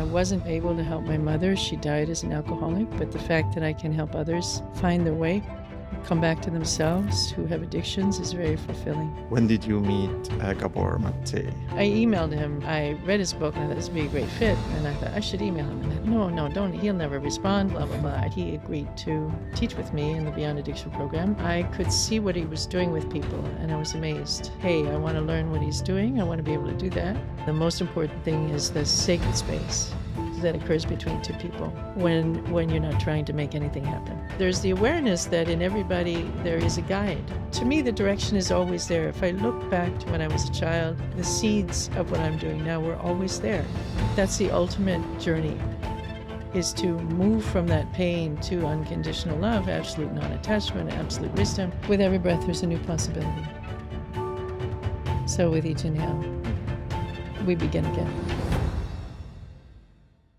I wasn't able to help my mother. She died as an alcoholic, but the fact that I can help others find their way, come back to themselves who have addictions is very fulfilling. When did you meet Gabor Maté? I emailed him. I read his book and I thought this would be a great fit. And I thought I should email him. And I thought, no, don't. He'll never respond, blah, blah, blah. He agreed to teach with me in the Beyond Addiction program. I could see what he was doing with people and I was amazed. Hey, I want to learn what he's doing. I want to be able to do that. The most important thing is the sacred space that occurs between two people when you're not trying to make anything happen. There's the awareness that in everybody there is a guide. To me, the direction is always there. If I look back to when I was a child, the seeds of what I'm doing now were always there. That's the ultimate journey, is to move from that pain to unconditional love, absolute non-attachment, absolute wisdom. With every breath, there's a new possibility. So with each inhale, we begin again.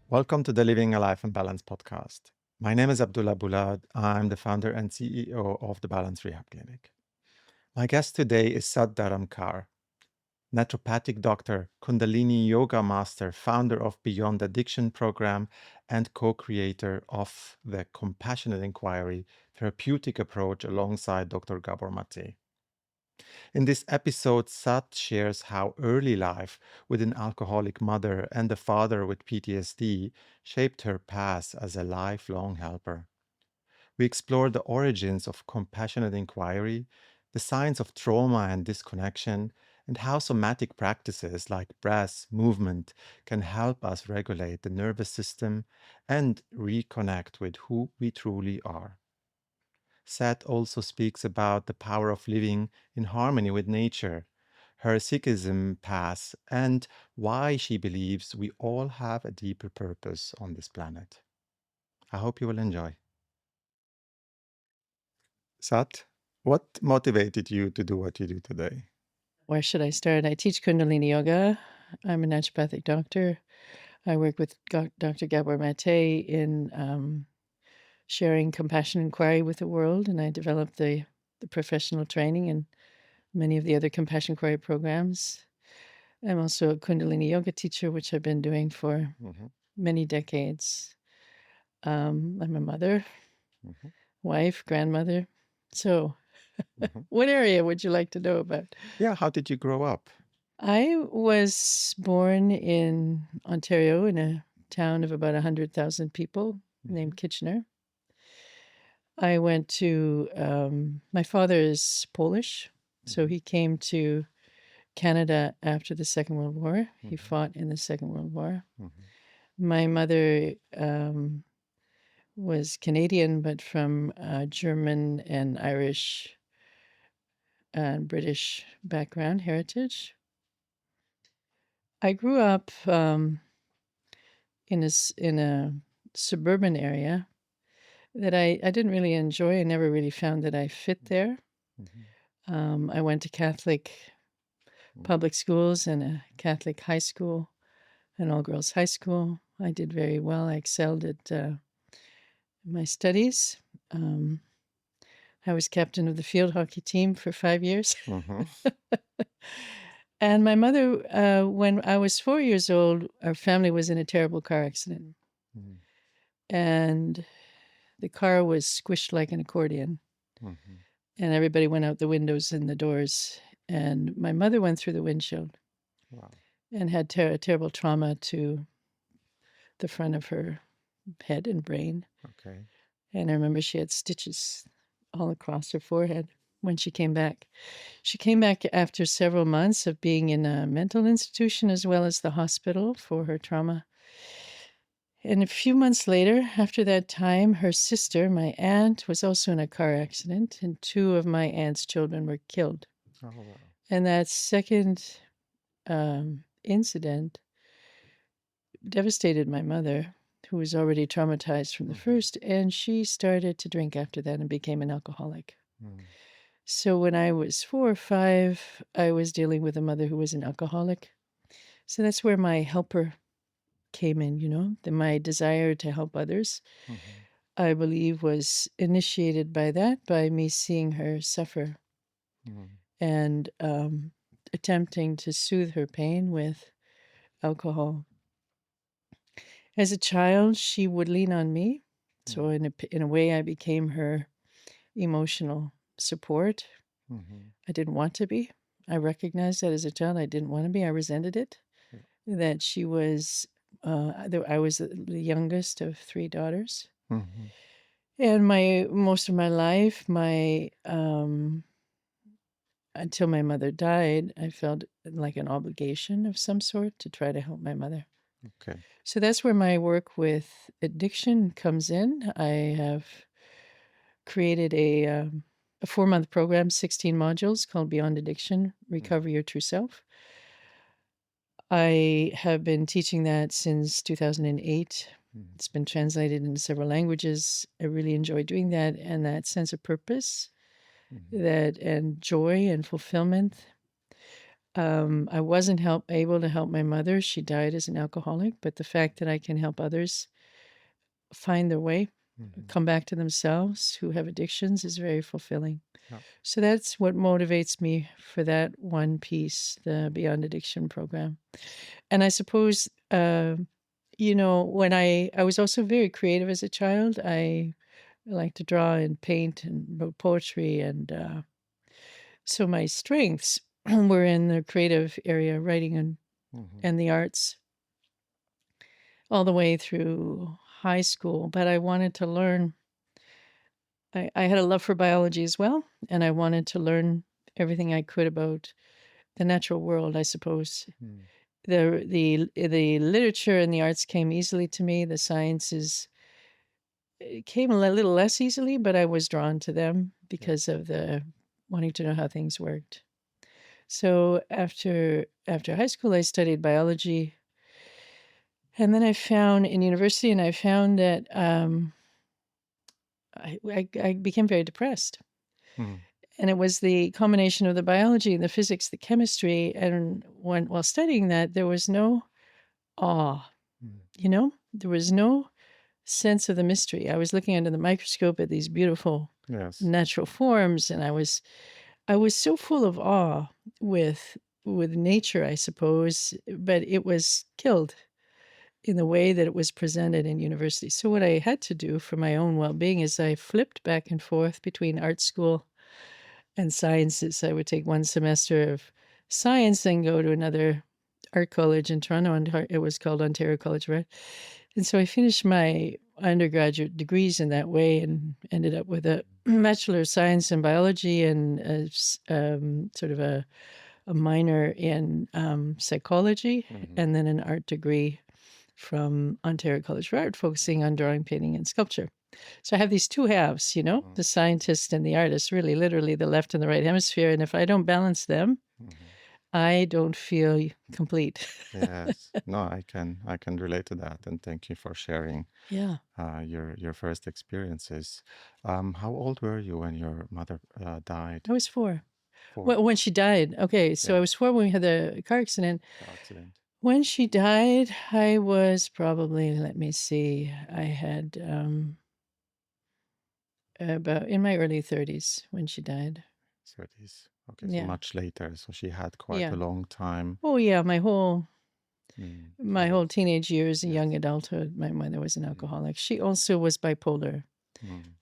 Welcome to the Living a Life in Balance podcast. My name is Abdullah Boulad. I'm the founder and CEO of the Balance Rehab Clinic. My guest today is Dharam Kaur, Naturopathic Doctor, Kundalini Yoga Master, founder of Beyond Addiction program, and co-creator of the Compassionate Inquiry therapeutic approach alongside Dr. Gabor Maté. In this episode, Sat shares how early life with an alcoholic mother and a father with PTSD shaped her path as a lifelong helper. We explore the origins of compassionate inquiry, the signs of trauma and disconnection, and how somatic practices like breath, movement can help us regulate the nervous system and reconnect with who we truly are. Seth also speaks about the power of living in harmony with nature, her Sikhism path, and why she believes we all have a deeper purpose on this planet. I hope you will enjoy. Sat, what motivated you to do what you do today? Where should I start? I teach Kundalini Yoga. I'm a naturopathic doctor. I work with Dr. Gabor Maté in sharing compassion inquiry with the world, and I developed the professional training and many of the other compassion inquiry programs. I'm also a Kundalini Yoga teacher, which I've been doing for many decades. I'm a mother, wife, grandmother. So what area would you like to know about? Yeah, how did you grow up? I was born in Ontario in a town of about 100,000 people named Kitchener. I went to, my father is Polish, so he came to Canada after the Second World War. He fought in the Second World War. My mother was Canadian, but from German and Irish and British background, heritage. I grew up in a suburban area that I didn't really enjoy. I never really found that I fit there. I went to Catholic public schools and a Catholic high school, an all-girls high school. I did very well. I excelled at my studies. I was captain of the field hockey team for 5 years. And my mother, when I was 4 years old, our family was in a terrible car accident. And the car was squished like an accordion. And everybody went out the windows and the doors. And my mother went through the windshield and had terrible trauma to the front of her head and brain. And I remember she had stitches all across her forehead when she came back. She came back after several months of being in a mental institution as well as the hospital for her trauma. And a few months later, after that time, her sister, my aunt, was also in a car accident, and 2 of my aunt's children were killed. And that second incident devastated my mother, who was already traumatized from the first, and she started to drink after that and became an alcoholic. So when I was 4 or 5, I was dealing with a mother who was an alcoholic. So that's where my helper came in, my desire to help others, I believe, was initiated by that, by me seeing her suffer and attempting to soothe her pain with alcohol. As a child, she would lean on me. So in a way, I became her emotional support. I didn't want to be. I recognized that as a child, I didn't want to be. I resented it. Yeah. That she was, I was the youngest of three daughters. And most of my life, until my mother died, I felt like an obligation of some sort to try to help my mother. Okay. So that's where my work with addiction comes in. I have created a 4-month program, 16 modules called Beyond Addiction, Recover Your True Self. I have been teaching that since 2008. It's been translated into several languages. I really enjoy doing that, and that sense of purpose, that and joy and fulfillment. I wasn't able to help my mother. She died as an alcoholic, but the fact that I can help others find their way, come back to themselves who have addictions is very fulfilling. Yeah. So that's what motivates me for that one piece, the Beyond Addiction program. And I suppose, when I was also very creative as a child. I like to draw and paint and wrote poetry. And so my strengths were in the creative area, writing and the arts, all the way through high school. But I wanted to learn. I had a love for biology as well, and I wanted to learn everything I could about the natural world, I suppose. The literature and the arts came easily to me. The sciences came a little less easily, but I was drawn to them because of the wanting to know how things worked. So after high school, I studied biology, and then I found in university, and I found that I became very depressed. And it was the combination of the biology, the physics, the chemistry. And while studying that, there was no awe, there was no sense of the mystery. I was looking under the microscope at these beautiful natural forms, and I was so full of awe with nature, I suppose, but it was killed in the way that it was presented in university. So what I had to do for my own well-being is I flipped back and forth between art school and sciences. I would take one semester of science and go to another art college in Toronto, and it was called Ontario College of Art. And so I finished my undergraduate degrees in that way and ended up with a Bachelor of Science in Biology and sort of a minor in psychology, and then an art degree from Ontario College of Art, focusing on drawing, painting, and sculpture. So I have these two halves, the scientist and the artist, really literally the left and the right hemisphere. And if I don't balance them, I don't feel complete. Yes. No, I can relate to that, and thank you for sharing your first experiences. How old were you when your mother died? I was 4. 4. Well, when she died. Okay, so I was 4 when we had the car accident. When she died, I was probably, let me see, I had about in my early 30s when she died. 30s. Okay, so much later. So she had quite a long time. Oh yeah, my whole teenage years and young adulthood, my mother was an alcoholic. She also was bipolar,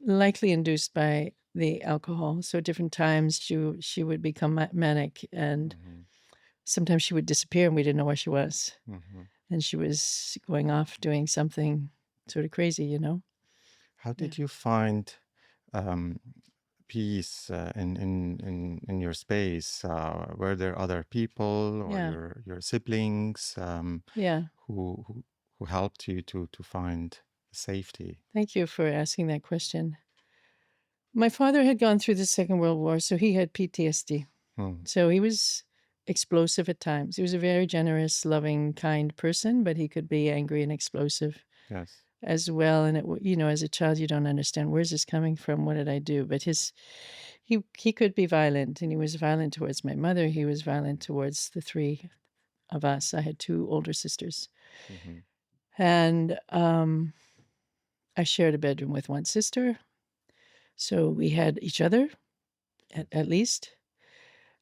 likely induced by the alcohol. So at different times she would become manic, and sometimes she would disappear and we didn't know where she was. And she was going off doing something sort of crazy, How did you find peace in your space? Were there other people or your siblings who helped you to find safety? Thank you for asking that question. My father had gone through the Second World War, so he had PTSD. So he was explosive at times. He was a very generous, loving, kind person, but he could be angry and explosive as well. And as a child, you don't understand, where's this coming from? What did I do? But he could be violent, and he was violent towards my mother. He was violent towards the 3 of us. I had 2 older sisters. And I shared a bedroom with one sister. So we had each other, at least.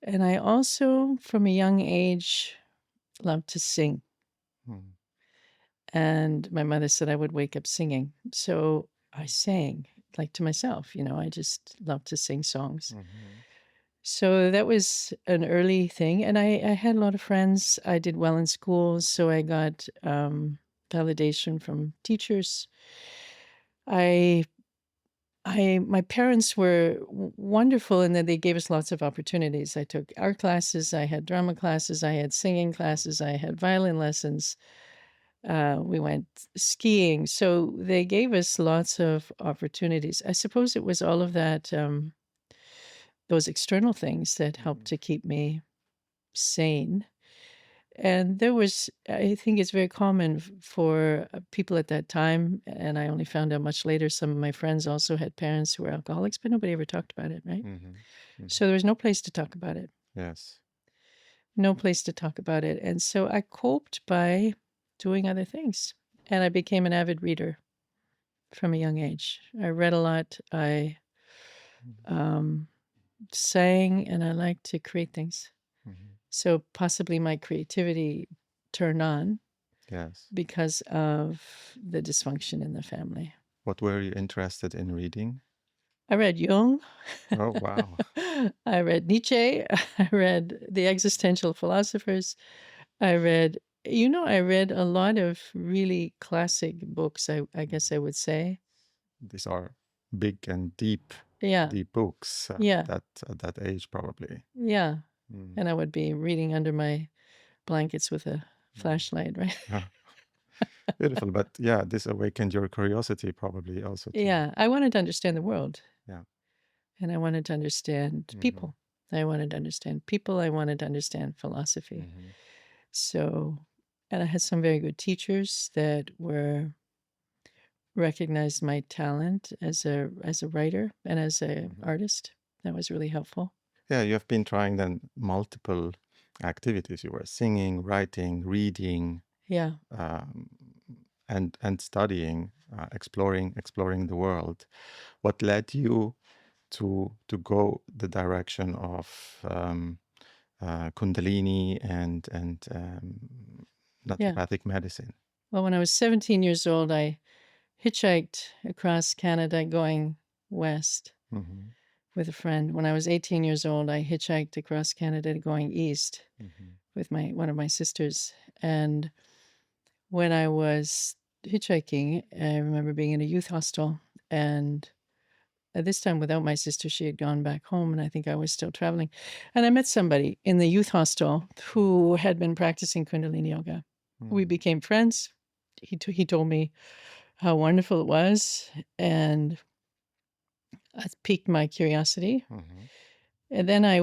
And I also, from a young age, loved to sing. And my mother said I would wake up singing. So I sang, like, to myself. I just love to sing songs. Mhm. So that was an early thing. And I had a lot of friends. I did well in school, so I got validation from teachers. I my parents were wonderful in that they gave us lots of opportunities. I took art classes, I had drama classes, I had singing classes, I had violin lessons. We went skiing. So they gave us lots of opportunities. I suppose it was all of that, those external things that helped to keep me sane. And I think it's very common for people at that time. And I only found out much later, some of my friends also had parents who were alcoholics, but nobody ever talked about it, right? Mhm. Mhm. So there was no place to talk about it, Yes. no place to talk about it. And so I coped by doing other things. And I became an avid reader from a young age. I read a lot. I um, sang, and I liked to create things. Mhm. So possibly my creativity turned on Yes. because of the dysfunction in the family. What were you interested in reading? I read Jung. Oh, wow. I read Nietzsche. I read the existential philosophers. I read, I read a lot of really classic books, I guess I would say. These are big and deep, Yeah. deep books Yeah. at that age, probably. Yeah. Mm. And I would be reading under my blankets with a Mm. flashlight, right? Ah, beautiful. But yeah, this awakened your curiosity, probably also too. Yeah. I wanted to understand the world, Yeah. and I wanted to understand Mhm. people. I wanted to understand people. I wanted to understand philosophy. Mhm. So, and I had some very good teachers that recognized my talent as a writer and as a artist. That was really helpful. Yeah, you have been trying then multiple activities. You were singing, writing, reading, Yeah. um, and studying, exploring the world. What led you to go the direction of Kundalini and Yeah. naturopathic medicine? Well, when I was 17 years old, I hitchhiked across Canada going west Mm-hmm. with a friend. When I was 18 years old, I hitchhiked across Canada going east Mm-hmm. with one of my sisters. And when I was hitchhiking, I remember being in a youth hostel, and at this time without my sister, she had gone back home, and I think I was still traveling. And I met somebody in the youth hostel who had been practicing Kundalini Yoga. We became friends. He told me how wonderful it was, and it piqued my curiosity. Mm-hmm. And then I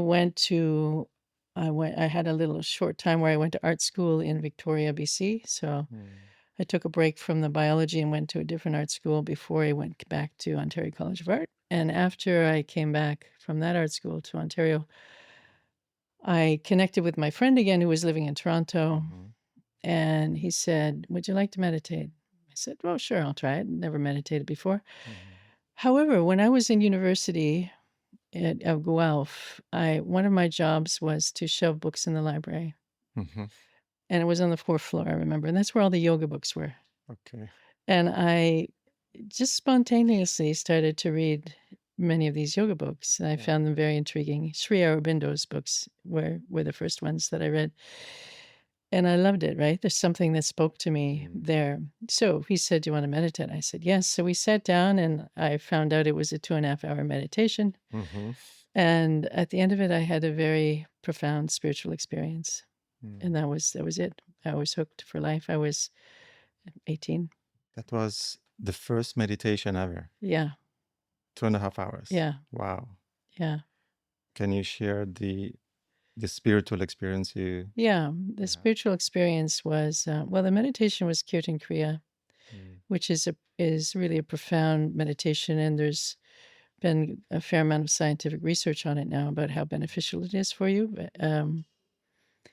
had a little short time where I went to art school in Victoria, BC. So I took a break from the biology and went to a different art school before I went back to Ontario College of Art. And after I came back from that art school to Ontario, I connected with my friend again who was living in Toronto. Mm-hmm. And he said, "Would you like to meditate?" I said, "Well, sure, I'll try it. Never meditated before." However, when I was in university at Guelph, one of my jobs was to shelve books in the library. Mm-hmm. And it was on the fourth floor, I remember. And that's where all the yoga books were. Okay. And I just spontaneously started to read many of these yoga books. And I found them very intriguing. Sri Aurobindo's books were the first ones that I read. And I loved it, right? There's something that spoke to me there. So he said, "Do you want to meditate?" I said, "Yes." So we sat down, and I found out it was a 2.5 hour meditation. Mm-hmm. And at the end of it, I had a very profound spiritual experience. And that was it. I was hooked for life. I was 18. That was the first meditation ever. Yeah. 2.5 hours. Yeah. Wow. Yeah. Can you share the spiritual experience you? Yeah. The spiritual experience was, the meditation was Kirtan Kriya, which is really a profound meditation. And there's been a fair amount of scientific research on it now about how beneficial it is for you.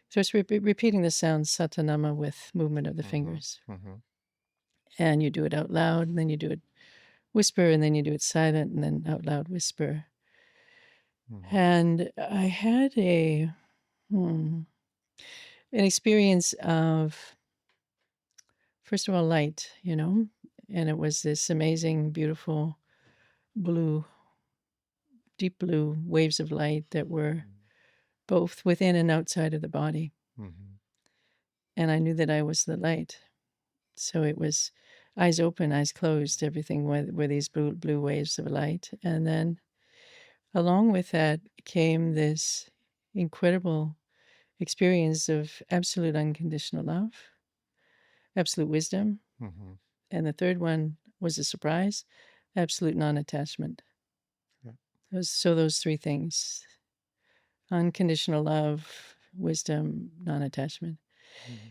So it's repeating the sound satanama with movement of the fingers. And you do it out loud, and then you do it whisper, and then you do it silent, and then out loud whisper. And I had an experience of first of all, light, and it was this amazing, beautiful blue, deep blue waves of light that were both within and outside of the body. Mm-hmm. And I knew that I was the light. So it was eyes open, eyes closed, everything were these blue waves of light. And then along with that came this incredible experience of absolute unconditional love, absolute wisdom. Mm-hmm. And the third one was a surprise, absolute non-attachment. Yeah. So those three things, unconditional love, wisdom, non-attachment,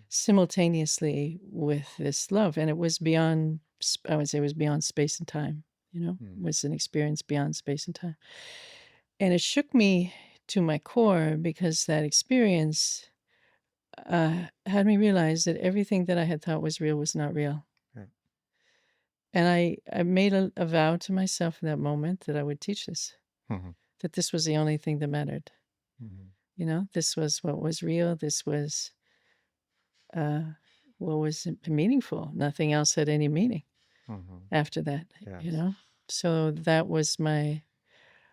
simultaneously with this love. And it was beyond, I would say it was beyond space and time, it was an experience beyond space and time. And it shook me to my core because that experience had me realize that everything that I had thought was real was not real. Yeah. And I made a vow to myself in that moment that I would teach this, that this was the only thing that mattered. This was what was real. This was what was meaningful. Nothing else had any meaning after that, Yes. So that was my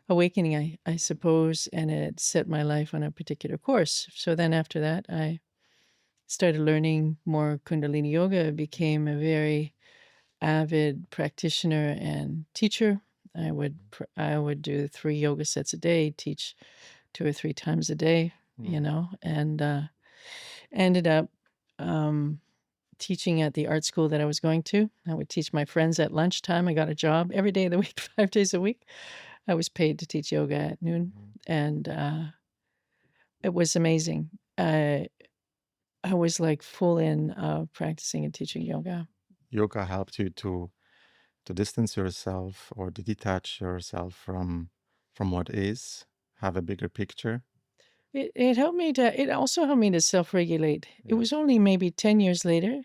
awakening, I suppose, and it set my life on a particular course. So then after that, I started learning more Kundalini Yoga, became a very avid practitioner and teacher. I would do 3 yoga sets a day, teach 2 or 3 times a day, and ended up teaching at the art school that I was going to. I would teach my friends at lunchtime. I got a job every day of the week, 5 days a week. I was paid to teach yoga at noon, and it was amazing. I was like full in practicing and teaching yoga. Yoga helped you to distance yourself or to detach yourself from what is, have a bigger picture. It helped me it also helped me to self-regulate. It was only maybe 10 years later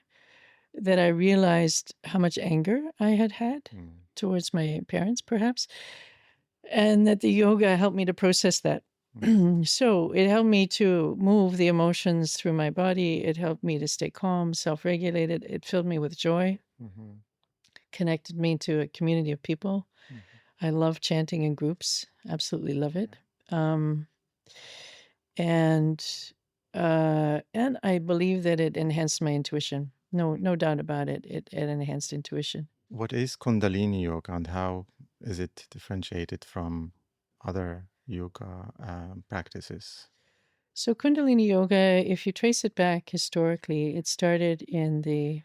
that I realized how much anger I had towards my parents, perhaps, and that the yoga helped me to process that. So it helped me to move the emotions through my body. It helped me to stay calm, self-regulated. It filled me with joy, connected me to a community of people. I love chanting in groups, absolutely love it. And I believe that it enhanced my intuition. No doubt about it. It enhanced intuition. What is Kundalini Yoga and how is it differentiated from other yoga practices? So Kundalini Yoga, if you trace it back historically, it started in the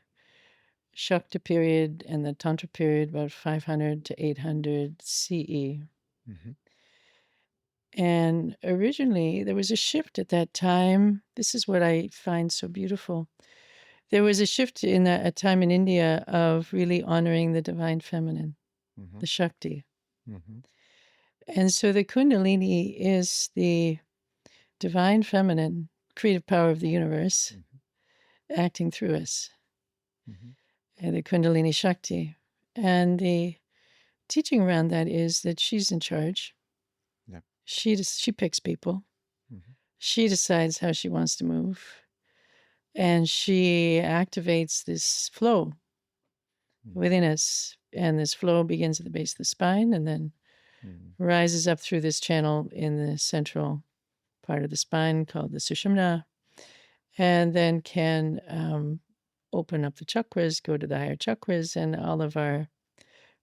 Shakti period and the Tantra period, about 500 to 800 CE. And originally, there was a shift at that time. This is what I find so beautiful. There was a shift in a time in India of really honoring the divine feminine, the Shakti. And so the Kundalini is the divine feminine, creative power of the universe, acting through us, and the Kundalini Shakti. And the teaching around that is that she's in charge. Yeah. She picks people. She decides how she wants to move. And she activates this flow within us. And this flow begins at the base of the spine and then rises up through this channel in the central part of the spine called the Sushumna, and then can open up the chakras, go to the higher chakras, and all of our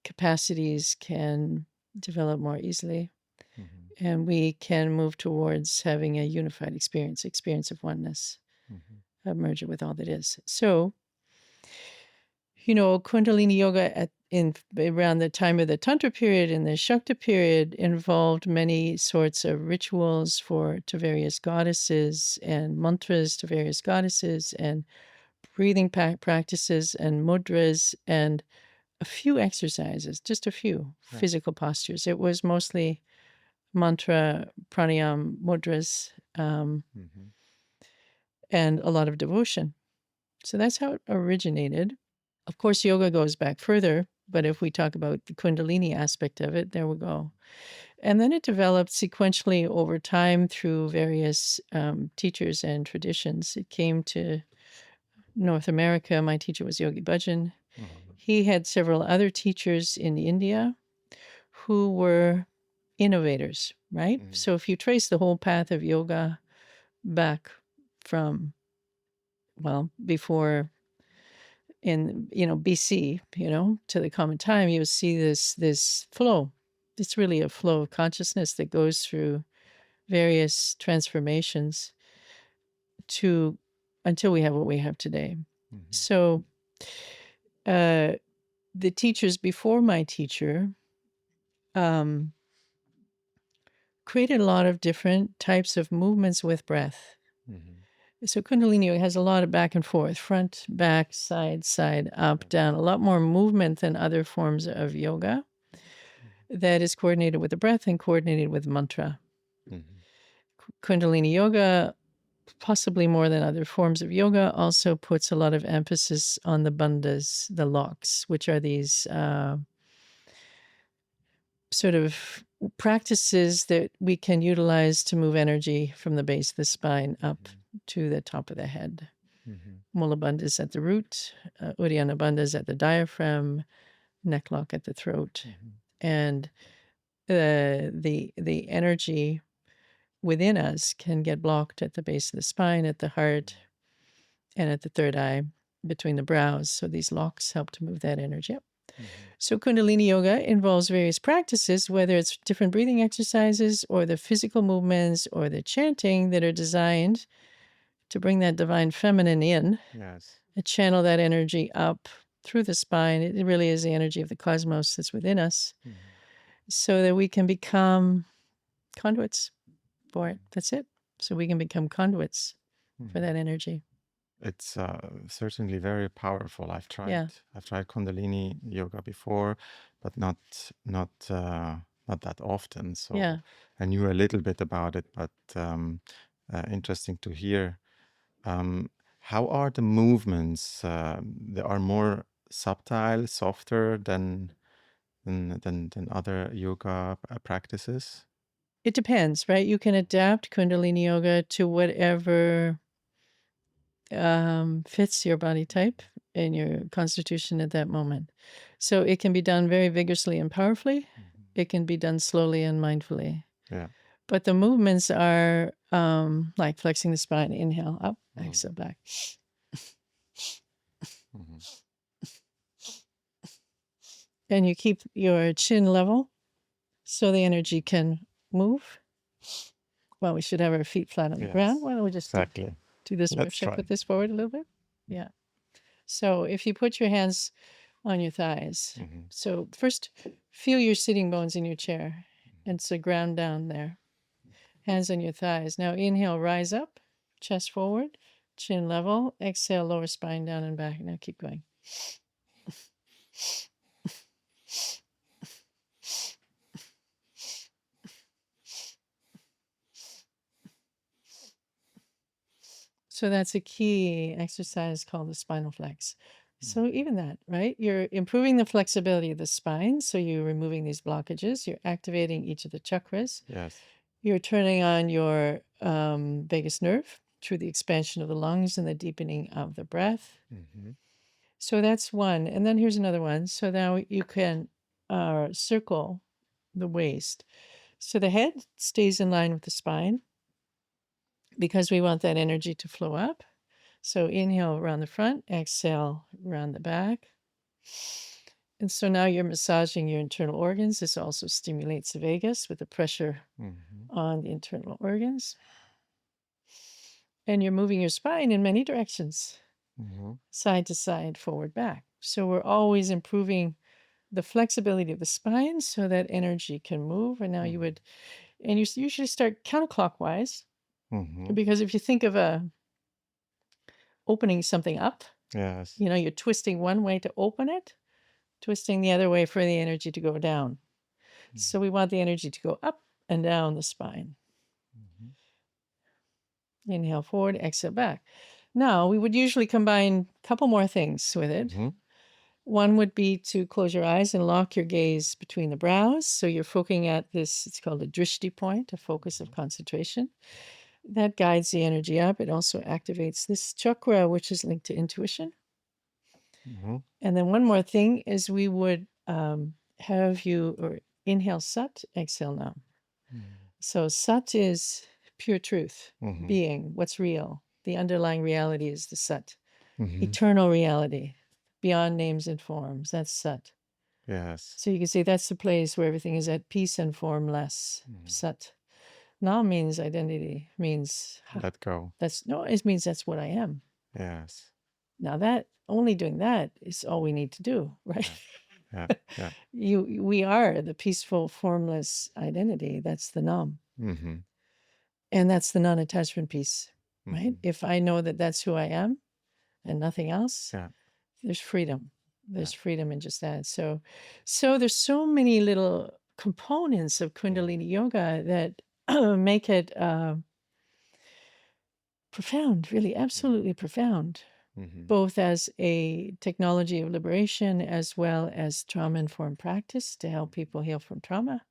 capacities can develop more easily. And we can move towards having a unified experience of oneness, a merger with all that is. So, Kundalini Yoga around the time of the Tantra period and the Shakti period involved many sorts of rituals to various goddesses and mantras to various goddesses and breathing practices and mudras and a few exercises, just a few physical postures. It was mostly mantra, pranayam, mudras, and a lot of devotion. So that's how it originated. Of course, yoga goes back further, but if we talk about the Kundalini aspect of it, there we go. And then it developed sequentially over time through various teachers and traditions. It came to North America, my teacher was Yogi Bhajan. Mhm. He had several other teachers in India who were innovators, right? Mhm. So if you trace the whole path of yoga back from, well, before in, BC, to the common time, you'll see this flow. It's really a flow of consciousness that goes through various transformations to until we have what we have today. Mhm. So the teachers before my teacher created a lot of different types of movements with breath. Mhm. So Kundalini Yoga has a lot of back and forth, front, back, side, up, down, a lot more movement than other forms of yoga that is coordinated with the breath and coordinated with mantra. Mhm. Kundalini Yoga, possibly more than other forms of yoga, also puts a lot of emphasis on the bandhas, the locks, which are these sort of practices that we can utilize to move energy from the base of the spine up to the top of the head. Mhm. Mula bandhas at the root, Uddiyana bandhas at the diaphragm, neck lock at the throat, Mhm. and the energy within us can get blocked at the base of the spine, at the heart, and at the third eye between the brows. So these locks help to move that energy up. Mhm. So Kundalini Yoga involves various practices, whether it's different breathing exercises or the physical movements or the chanting that are designed to bring that divine feminine in Yes. and channel that energy up through the spine. It really is the energy of the cosmos that's within us Mhm. so that we can become conduits for it. That's it. So we can become conduits for Mhm. that energy. It's certainly very powerful. Yeah. I've tried Kundalini yoga before, but not that often. So Yeah. I knew a little bit about it, but interesting to hear. How are the movements? They are more subtle, softer than other yoga practices. It depends, right? You can adapt Kundalini Yoga to whatever fits your body type and your constitution at that moment. So it can be done very vigorously and powerfully. Mhm. It can be done slowly and mindfully. Yeah. But the movements are like flexing the spine, inhale, up, Mhm. exhale, back. Mhm. And you keep your chin level so the energy can move. Well, we should have our feet flat on the ground. Yes. Why don't we just Exactly. do this? Let's Should I try. put this forward a little bit? Yeah. So if you put your hands on your thighs, Mhm. so first feel your sitting bones in your chair and so ground down there. Hands on your thighs. Now inhale, rise up, chest forward, chin level. Exhale, lower spine down and back. Now keep going. So that's a key exercise called the spinal flex. So even that, right? You're improving the flexibility of the spine. So you're removing these blockages. You're activating each of the chakras. Yes. You're turning on your vagus nerve through the expansion of the lungs and the deepening of the breath. Mhm. So that's one. And then here's another one. So now you can circle the waist. So the head stays in line with the spine because we want that energy to flow up. So inhale around the front, exhale around the back. And so now you're massaging your internal organs. This also stimulates the vagus with the pressure Mhm. on the internal organs. And you're moving your spine in many directions, Mhm. side to side, forward, back. So we're always improving the flexibility of the spine so that energy can move. And now you would, and you usually start counterclockwise Mhm. because if you think of opening something up, Yes. you're twisting one way to open it, twisting the other way for the energy to go down. So we want the energy to go up and down the spine. Mhm. Inhale forward, exhale back. Now, we would usually combine a couple more things with it. Mhm. One would be to close your eyes and lock your gaze between the brows. So you're focusing at this, it's called a drishti point, a focus of concentration. that guides the energy up. It also activates this chakra, which is linked to intuition. Mhm. And then one more thing is we would have you or inhale Sat, exhale Nam. So Sat is pure truth, Mhm. being, what's real. The underlying reality is the Sat. Mhm. Eternal reality, beyond names and forms. That's Sat. Yes. So you can say that's the place where everything is at peace and formless. Sat. Nam means identity, means Let go. it means that's what I am. Yes. Now that only doing that is all we need to do, right? Yeah. Yeah. We are the peaceful, formless identity. That's the Nam. Mm-hmm. And that's the non-attachment piece, right? Mhm. If I know that that's who I am and nothing else, Yeah. there's freedom. There's freedom in just that. So there's so many little components of Kundalini Yoga that make it profound, really, absolutely profound, Mm-hmm. both as a technology of liberation as well as trauma-informed practice to help people heal from trauma,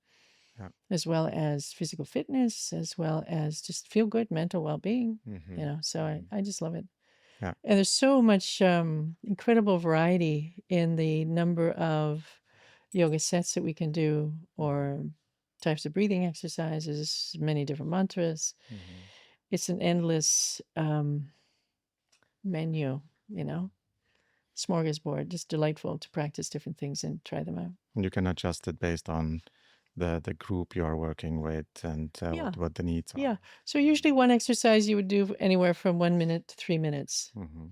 Yeah. as well as physical fitness, as well as just feel good mental well-being. Mm-hmm. So I just love it. Yeah. And there's so much incredible variety in the number of yoga sets that we can do, or types of breathing exercises, many different mantras. Mm-hmm. It's an endless menu, smorgasbord, just delightful to practice different things and try them out. You can adjust it based on the group you are working with and Yeah. what the needs are. Yeah. So usually one exercise you would do anywhere from 1 minute to 3 minutes. Mm-hmm.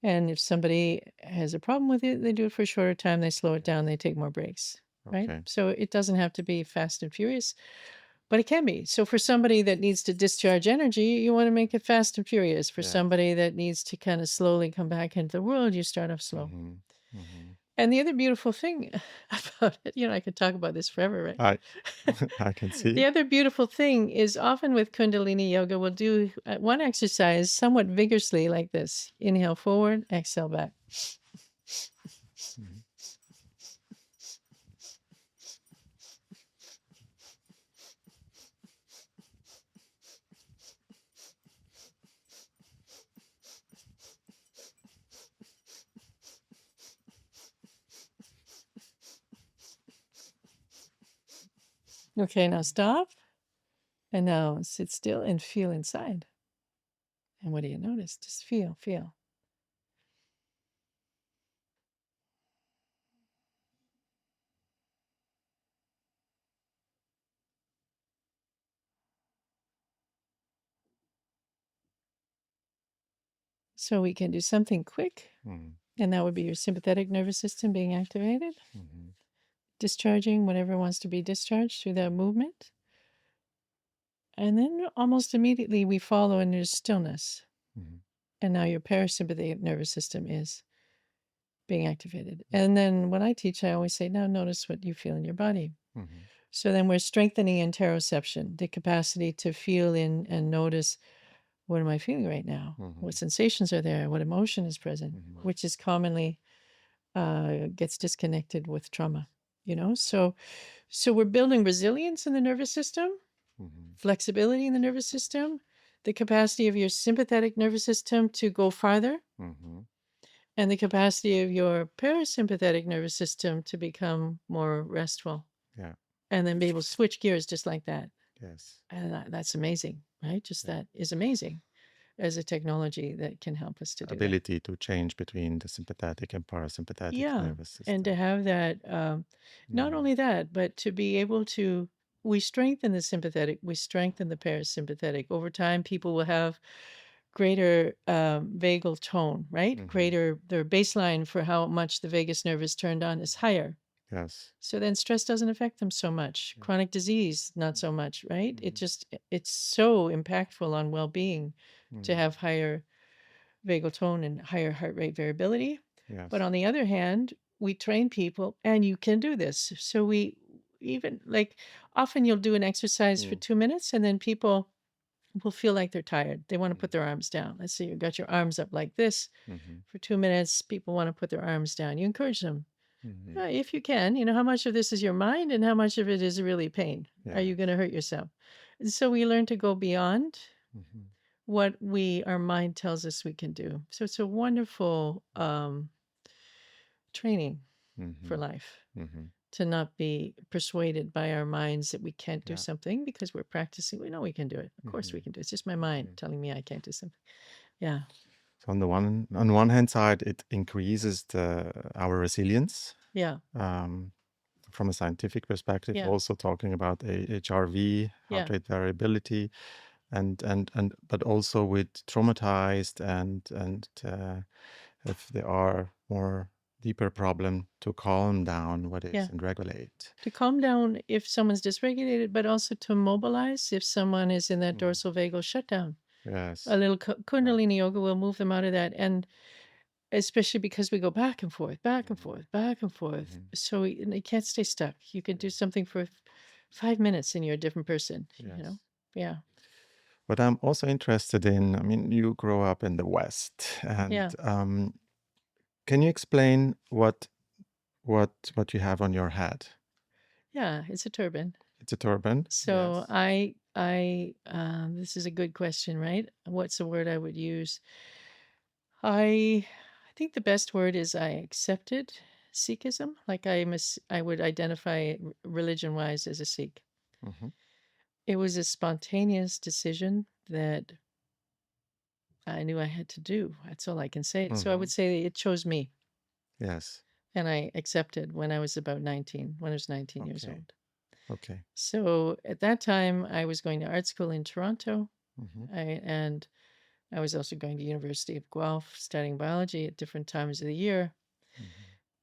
And if somebody has a problem with it, they do it for a shorter time, they slow it down, they take more breaks, right? Okay. So it doesn't have to be fast and furious, but it can be. So for somebody that needs to discharge energy, you want to make it fast and furious. For Yes. somebody that needs to kind of slowly come back into the world, you start off slow. Mm-hmm. Mm-hmm. And the other beautiful thing about it, I could talk about this forever, right? I can see. The other beautiful thing is often with Kundalini Yoga, we'll do one exercise somewhat vigorously like this. Inhale forward, exhale back. Mhm. Okay, now stop. And now sit still and feel inside. And what do you notice? Just feel, feel. So we can do something quick, Mm-hmm. and that would be your sympathetic nervous system being activated, Mm-hmm. discharging whatever wants to be discharged through that movement. And then almost immediately we follow and there's stillness. Mm-hmm. And now your parasympathetic nervous system is being activated. And then when I teach, I always say, now notice what you feel in your body. Mm-hmm. So then we're strengthening interoception, the capacity to feel in and notice, what am I feeling right now? Mm-hmm. What sensations are there? What emotion is present? Mm-hmm. Which is commonly gets disconnected with trauma, So we're building resilience in the nervous system, Mm-hmm. flexibility in the nervous system, the capacity of your sympathetic nervous system to go farther, Mm-hmm. and the capacity of your parasympathetic nervous system to become more restful. Yeah. And then be able to switch gears just like that. Yes. And that's amazing, right? Just that is amazing as a technology that can help us to do that. Ability to change between the sympathetic and parasympathetic Yeah. nervous system. And to have that, not only that, but to be able to, we strengthen the sympathetic, we strengthen the parasympathetic. Over time, people will have greater vagal tone, right? Mhm. Greater, their baseline for how much the vagus nerve is turned on is higher. Yes. So then stress doesn't affect them so much. Yeah. Chronic disease, not so much, right? Mhm. It's so impactful on well-being to Mhm. have higher vagal tone and higher heart rate variability. Yes. But on the other hand, we train people, and you can do this. So we even often you'll do an exercise for 2 minutes, and then people will feel like they're tired. They want to put their arms down. Let's say you've got your arms up like this Mhm. for 2 minutes. People want to put their arms down. You encourage them. Mhm. If you can, how much of this is your mind and how much of it is really pain? Are you Yes. going to hurt yourself? And so we learn to go beyond Mhm. what our mind tells us we can do. So it's a wonderful training for Mhm. life, Mhm. to not be persuaded by our minds that we can't do Yeah. something because we're practicing. We know we can do it. Of course we Mhm. can do it. It's just my mind Okay. telling me I can't do something. Yeah. So on one hand side, it increases our resilience. Yeah. From a scientific perspective, Yeah. also talking about HRV, heart Yeah. rate variability, and but also with traumatized and if there are more deeper problem, to calm down what is Yeah. and regulate. To calm down if someone's dysregulated, but also to mobilize if someone is in that Mm. dorsal vagal shutdown. A Yes. little Yeah. Kundalini Yoga will move them out of that. And especially because we go back and forth, back and Mhm. forth, back and forth. Mhm. So you can't stay stuck. You can do Yeah. something for 5 minutes and you're a different person, Yes. Yeah. But I'm also interested in, I mean, you grow up in the West, and Yeah. can you explain what you have on your head? Yeah. It's a turban. It's a turban. So Yes. this is a good question, right? What's the word I would use? I think the best word is I accepted Sikhism. Like I would identify religion wise as a Sikh. Hmm. It was a spontaneous decision that I knew I had to do. That's all I can say. So I Hmm. would say it chose me, Yes. and I accepted when I was about 19, when I was 19 years Okay. old. Okay. So at that time, I was going to art school in Toronto, Hmm. and I was also going to University of Guelph studying biology at different times of the year. Hmm.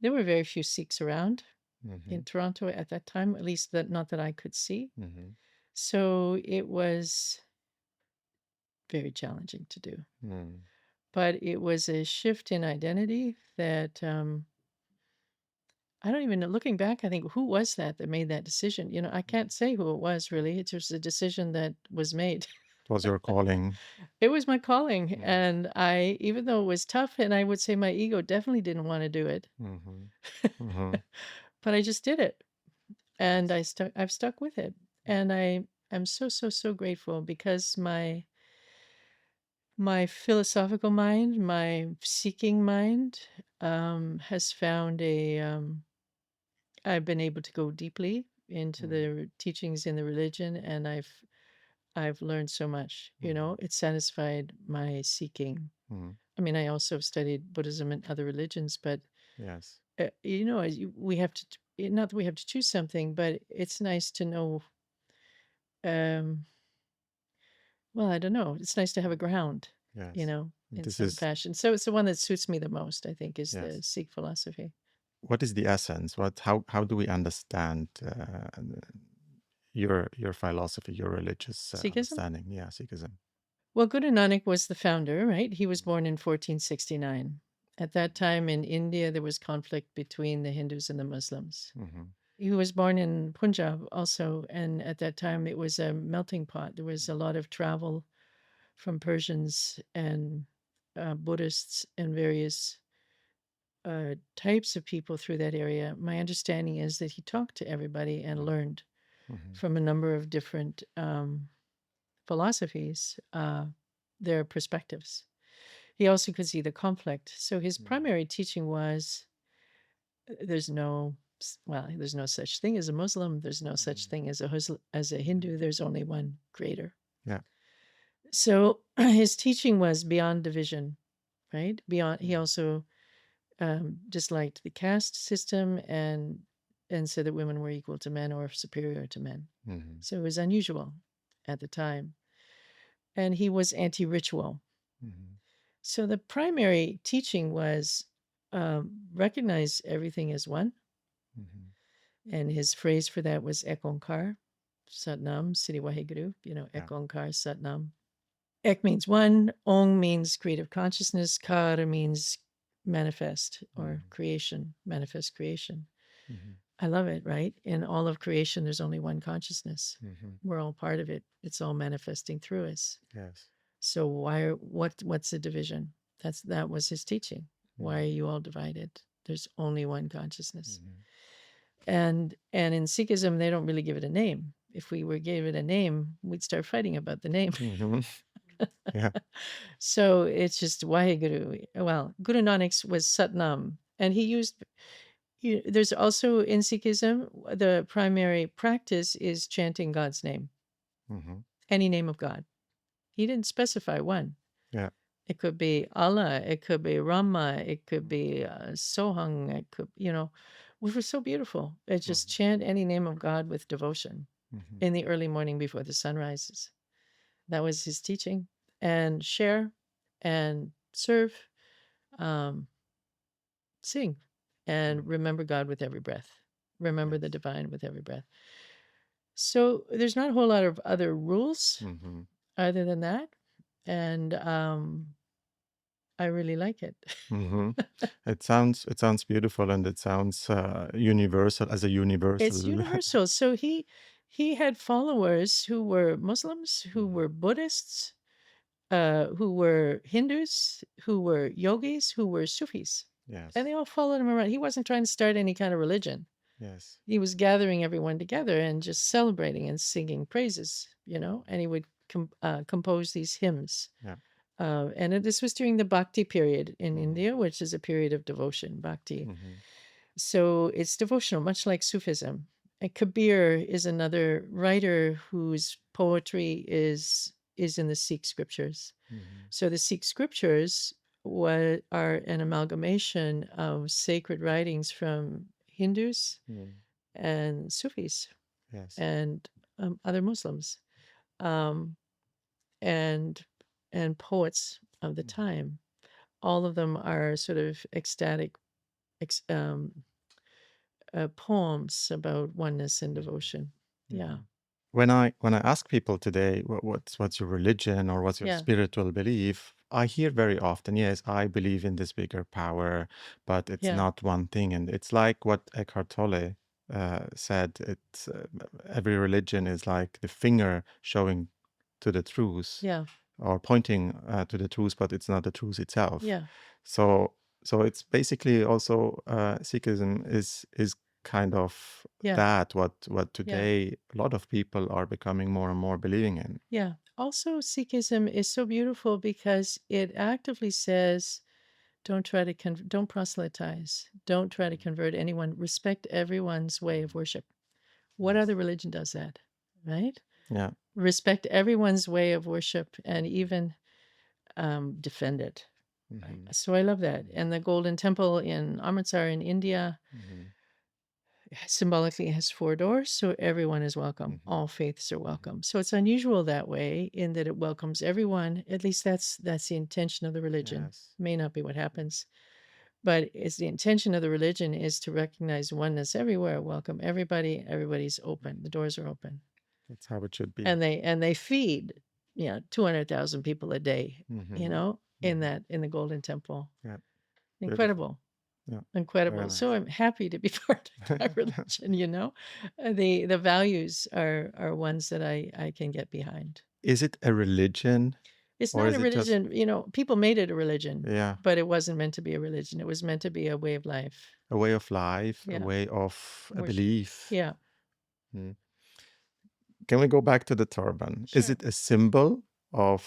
There were very few Sikhs around Hmm. in Toronto at that time, at least that not that I could see. Hmm. So it was very challenging to do. Mm. But it was a shift in identity that I don't even know. Looking back, I think, who was that made that decision? I can't say who it was really. It was a decision that was made. It was your calling. It was my calling. Mm. And even though it was tough, and I would say my ego definitely didn't want to do it, Hmm. Hmm. but I just did it. And Yes. I've stuck with it. And I am so, so, so grateful because my philosophical mind, my seeking mind, has found I've been able to go deeply into Mm. the teachings in the religion, and I've learned so much. Hmm. It satisfied my seeking. Mm. I mean, I also have studied Buddhism and other religions, but Yes. we have to not that we have to choose something, but it's nice to know. Um, well, I don't know. It's nice to have a ground, Yes. in This some is, fashion. So it's the one that suits me the most. I think is the yes. Sikh philosophy. What is the essence? How do we understand your philosophy, your religious Sikhism. understanding? Yeah, Sikhism. Well, Guru Nanak was the founder, right? He was born in 1469. At that time in India, there was conflict between the Hindus and the Muslims. Hmm. He was born in Punjab also, and at that time it was a melting pot. There was a lot of travel from Persians and Buddhists and various types of people through that area. My understanding is that he talked to everybody and learned Hmm. from a number of different philosophies, their perspectives. He also could see the conflict. So his primary teaching was there's no there's no such thing as a Muslim. There's no such thing as a Hindu. There's only one creator. Yeah. So his teaching was beyond division, right? Beyond. He also disliked the caste system and said that women were equal to men or superior to men. Hmm. So it was unusual at the time. And he was anti-ritual. Hmm. So the primary teaching was recognize everything as one. Hmm. And his phrase for that was Ek Onkar, Satnam, Sri Waheguru, Yeah. Ek Onkar, Satnam. Ek means one, Ong means creative consciousness, Kar means manifest or creation, manifest creation. Hmm. I love it, right? In all of creation, there's only one consciousness. Hmm. We're all part of it. It's all manifesting through us. Yes. So what's the division? That was his teaching. Why are you all divided? There's only one consciousness. Hmm. And in Sikhism, they don't really give it a name. If we were give it a name, we'd start fighting about the name. Hmm. Yeah. So it's just Waheguru. Well, Guru Nanak was Satnam, and he used. There's also in Sikhism, the primary practice is chanting God's name, Mm-hmm. any name of God. He didn't specify one. Yeah. It could be Allah, it could be Rama, it could be Sohang, it could, which was so beautiful. It just Mm-hmm. chant any name of God with devotion Mm-hmm. in the early morning before the sun rises. That was his teaching. And share and serve, um, sing, and remember God with every breath. Remember the Yes. divine with every breath. So there's not a whole lot of other rules Mm-hmm. other than that. And I really like it. Mm-hmm. It sounds beautiful, and it sounds universal as a It's universal. universal. So he had followers who were Muslims, who Mhm. were Buddhists, who were Hindus, who were yogis, who were Sufis, and Yes. they all followed him around. He wasn't trying to start any kind of religion. Yes. He was gathering everyone together and just celebrating and singing praises, and he would compose these hymns. Yeah. This was during the Bhakti period in Mm-hmm. India, which is a period of devotion, Bhakti. Mm-hmm. So it's devotional, much like Sufism. And Kabir is another writer whose poetry is in the Sikh scriptures. Mm-hmm. So the Sikh scriptures are an amalgamation of sacred writings from Hindus Mm. and Sufis Yes. and other Muslims, um, and and poets of the Mm-hmm. time. All of them are sort of ecstatic ex- um, poems about oneness and devotion. Yeah, Mm-hmm. When I ask people today, what's your religion or what's your yeah, spiritual belief, I hear very often, yes, I believe in this bigger power, but it's yeah, not one thing. And it's like what Eckhart Tolle said. It's every religion is like the finger showing to the truth yeah, or pointing to the truth, but it's not the truth itself. yeah, So so it's basically also Sikhism is kind of yeah, that what yeah, today a lot of people are becoming more and more believing in. yeah. Also, Sikhism is so beautiful because it actively says, don't try to don't proselytize, don't try to convert anyone, respect everyone's way of worship. What Yes. other religion does that, right? Yeah. Respect everyone's way of worship and even defend it. Right? Hmm. So I love that. And the Golden Temple in Amritsar in India Hmm. symbolically has 4 doors, so everyone is welcome. Hmm. All faiths are Hmm. welcome. So it's unusual that way in that it welcomes everyone. At least that's the intention of the religion. Yes. May not be what happens, but it's the intention of the religion is to recognize oneness everywhere, welcome everybody. Everybody's open. The doors are open, That's how it should be. and they feed 200,000 people a day. Hmm. In Hmm. the Golden Temple. Yeah. Beautiful. Incredible. Yeah. Very Incredible. So nice. I'm happy to be part of that religion. The values are ones that I can get behind. Is it a religion It's or not is a it just religion, people made it a religion, yeah, but it wasn't meant to be a religion. It was meant to be a way of life. a way of life, a Yeah. way of a Worship. belief? Yeah. Mm. Can we go back to the turban? Is Sure. it a symbol of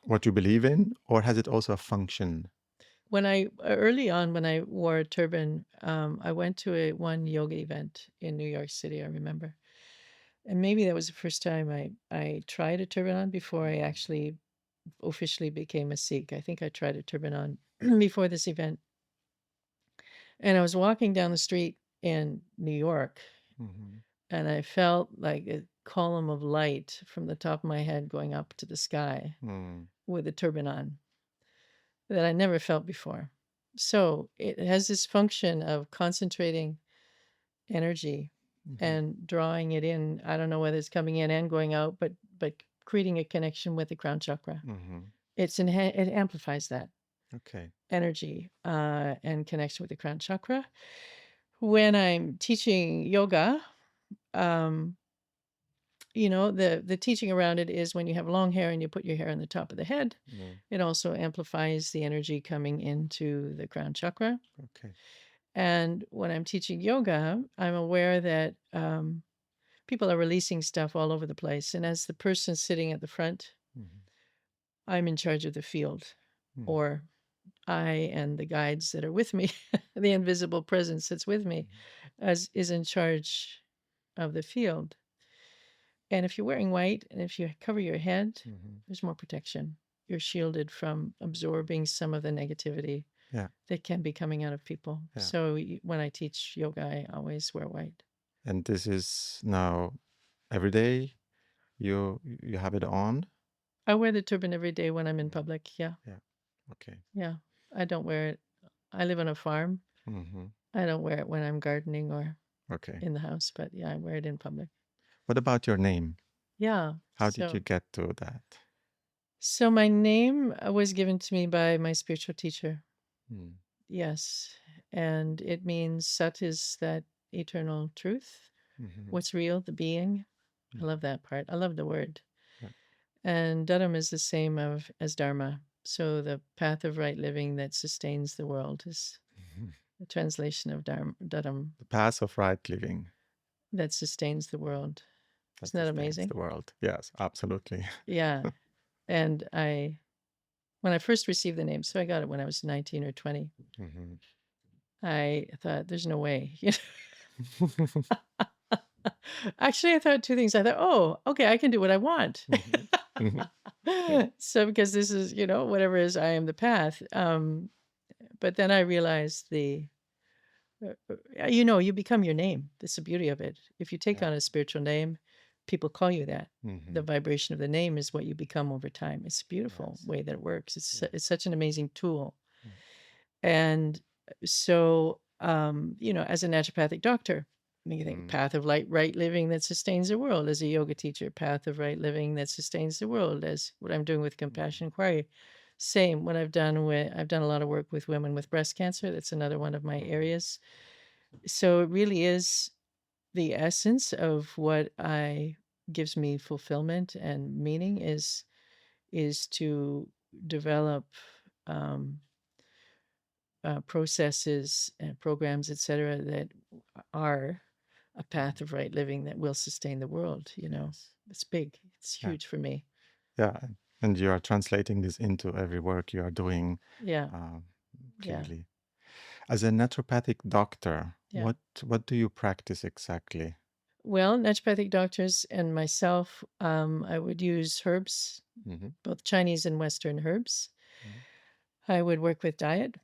what you believe in, or has it also a function? Early on when I wore a turban, I went to one yoga event in New York City, I remember. And maybe that was the first time I tried a turban on before I actually officially became a Sikh. I think I tried a turban on before this event. And I was walking down the street in New York Hmm. and I felt like a column of light from the top of my head going up to the sky Mm. with a turban on that I never felt before. So it has this function of concentrating energy Hmm. and drawing it in. I don't know whether it's coming in and going out, but creating a connection with the crown chakra. Hmm. It amplifies that Okay. energy and connection with the crown chakra. When I'm teaching yoga, um, the teaching around it is when you have long hair and you put your hair on the top of the head, Mm. it also amplifies the energy coming into the crown chakra. Okay. And when I'm teaching yoga, I'm aware that people are releasing stuff all over the place. And as the person sitting at the front, I'm in charge of the field, or I and the guides that are with me, the invisible presence that's with me, is in charge of the field. And if you're wearing white and if you cover your head, there's more protection. You're shielded from absorbing some of the negativity that can be coming out of people. So when I teach yoga, I always wear white. And this is now every day you have it on? I wear the turban every day when I'm in public. Yeah. Okay. Yeah. I don't wear it. I live on a farm. I don't wear it when I'm gardening or in the house, but yeah, I wear it in public. What about your name? Yeah. How did you get to that? So my name was given to me by my spiritual teacher. Yes. And it means Sat is that eternal truth. What's real, the being. I love that part. I love the word. And Dharam is the same as Dharma. So the path of right living that sustains the world is the translation of Dharam. The path of right living that sustains the world. Isn't that amazing? The world. Yes, absolutely. Yeah. And when I first received the name, so I got it when I was 19 or 20, I thought, there's no way. Actually, I thought two things. I thought, oh, okay, I can do what I want. So because this is, whatever is, I am the path. But then I realized you become your name. That's the beauty of it. If you take on a spiritual name, people call you that. The vibration of the name is what you become over time. It's a beautiful way that it works. It's such an amazing tool. And so, as a naturopathic doctor, you think path of right living that sustains the world. As a yoga teacher, path of right living that sustains the world. As what I'm doing with compassion inquiry, same. What I've done a lot of work with women with breast cancer. That's another one of my areas. So it really is the essence of what gives me fulfillment and meaning is to develop processes and programs, etc., that are a path of right living that will sustain the world. It's big. It's huge for me. Yeah, and you are translating this into every work you are doing. Yeah. Clearly. As a naturopathic doctor, what do you practice exactly? Well, naturopathic doctors and myself, I would use herbs, both Chinese and Western herbs. I would work with diet,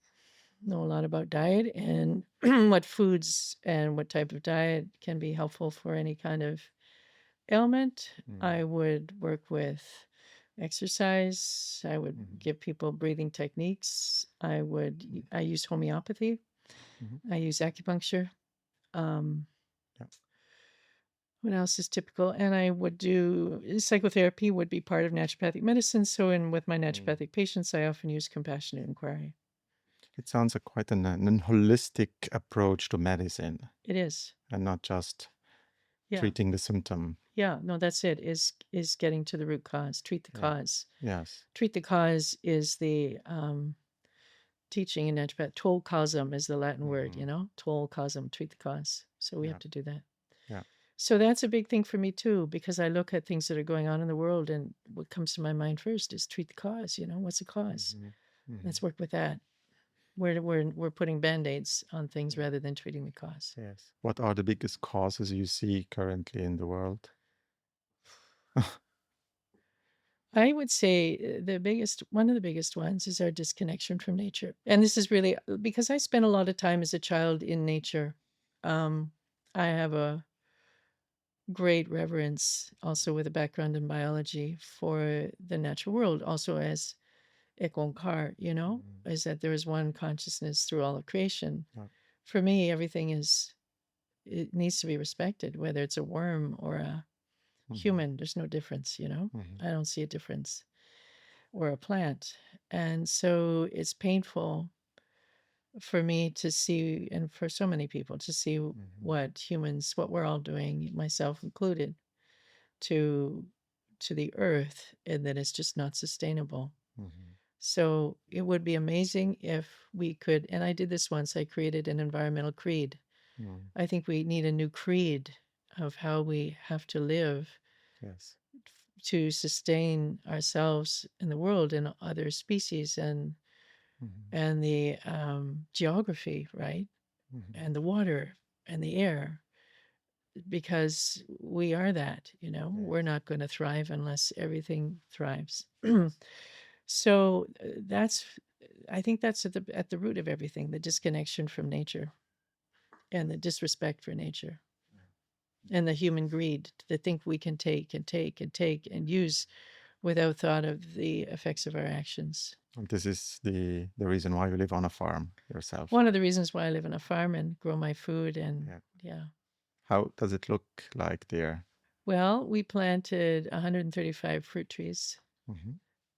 know a lot about diet and what foods and what type of diet can be helpful for any kind of ailment. I would work with exercise. I would give people breathing techniques. I use homeopathy. I use acupuncture. What else is typical? And I would do psychotherapy would be part of naturopathic medicine. So with my naturopathic patients, I often use compassionate inquiry. It sounds like quite an holistic approach to medicine. It is. And not just treating the symptom. Yeah, no, that's it, is getting to the root cause. Treat the cause. Yes. Treat the cause is the teaching in naturopathy. Tol causam is the Latin word, Tol causam, treat the cause. So we have to do that. Yeah. So that's a big thing for me too, because I look at things that are going on in the world, and what comes to my mind first is treat the cause. What's the cause? Let's work with that. We're putting band-aids on things rather than treating the cause. Yes. What are the biggest causes you see currently in the world? I would say one of the biggest ones is our disconnection from nature. And this is really because I spent a lot of time as a child in nature. I have a great reverence, also with a background in biology, for the natural world, also as Ekonkar, is that there is one consciousness through all of creation. For me, everything it needs to be respected, whether it's a worm or a human. There's no difference, I don't see a difference, or a plant. And so it's painful for me to see, and for so many people to see what we're all doing, myself included, to the earth, and that it's just not sustainable. So it would be amazing if we could, and I did this once, I created an environmental creed. I think we need a new creed of how we have to live Yes. to sustain ourselves in the world and other species, and the geography, right? And the water and the air, because we are that, we're not going to thrive unless everything thrives. So I think that's at the root of everything, the disconnection from nature and the disrespect for nature and the human greed to think we can take and take and take and use without thought of the effects of our actions. And this is the reason why you live on a farm yourself. One of the reasons why I live on a farm and grow my food and yeah. How does it look like there? Well, we planted 135 fruit trees Mm-hmm.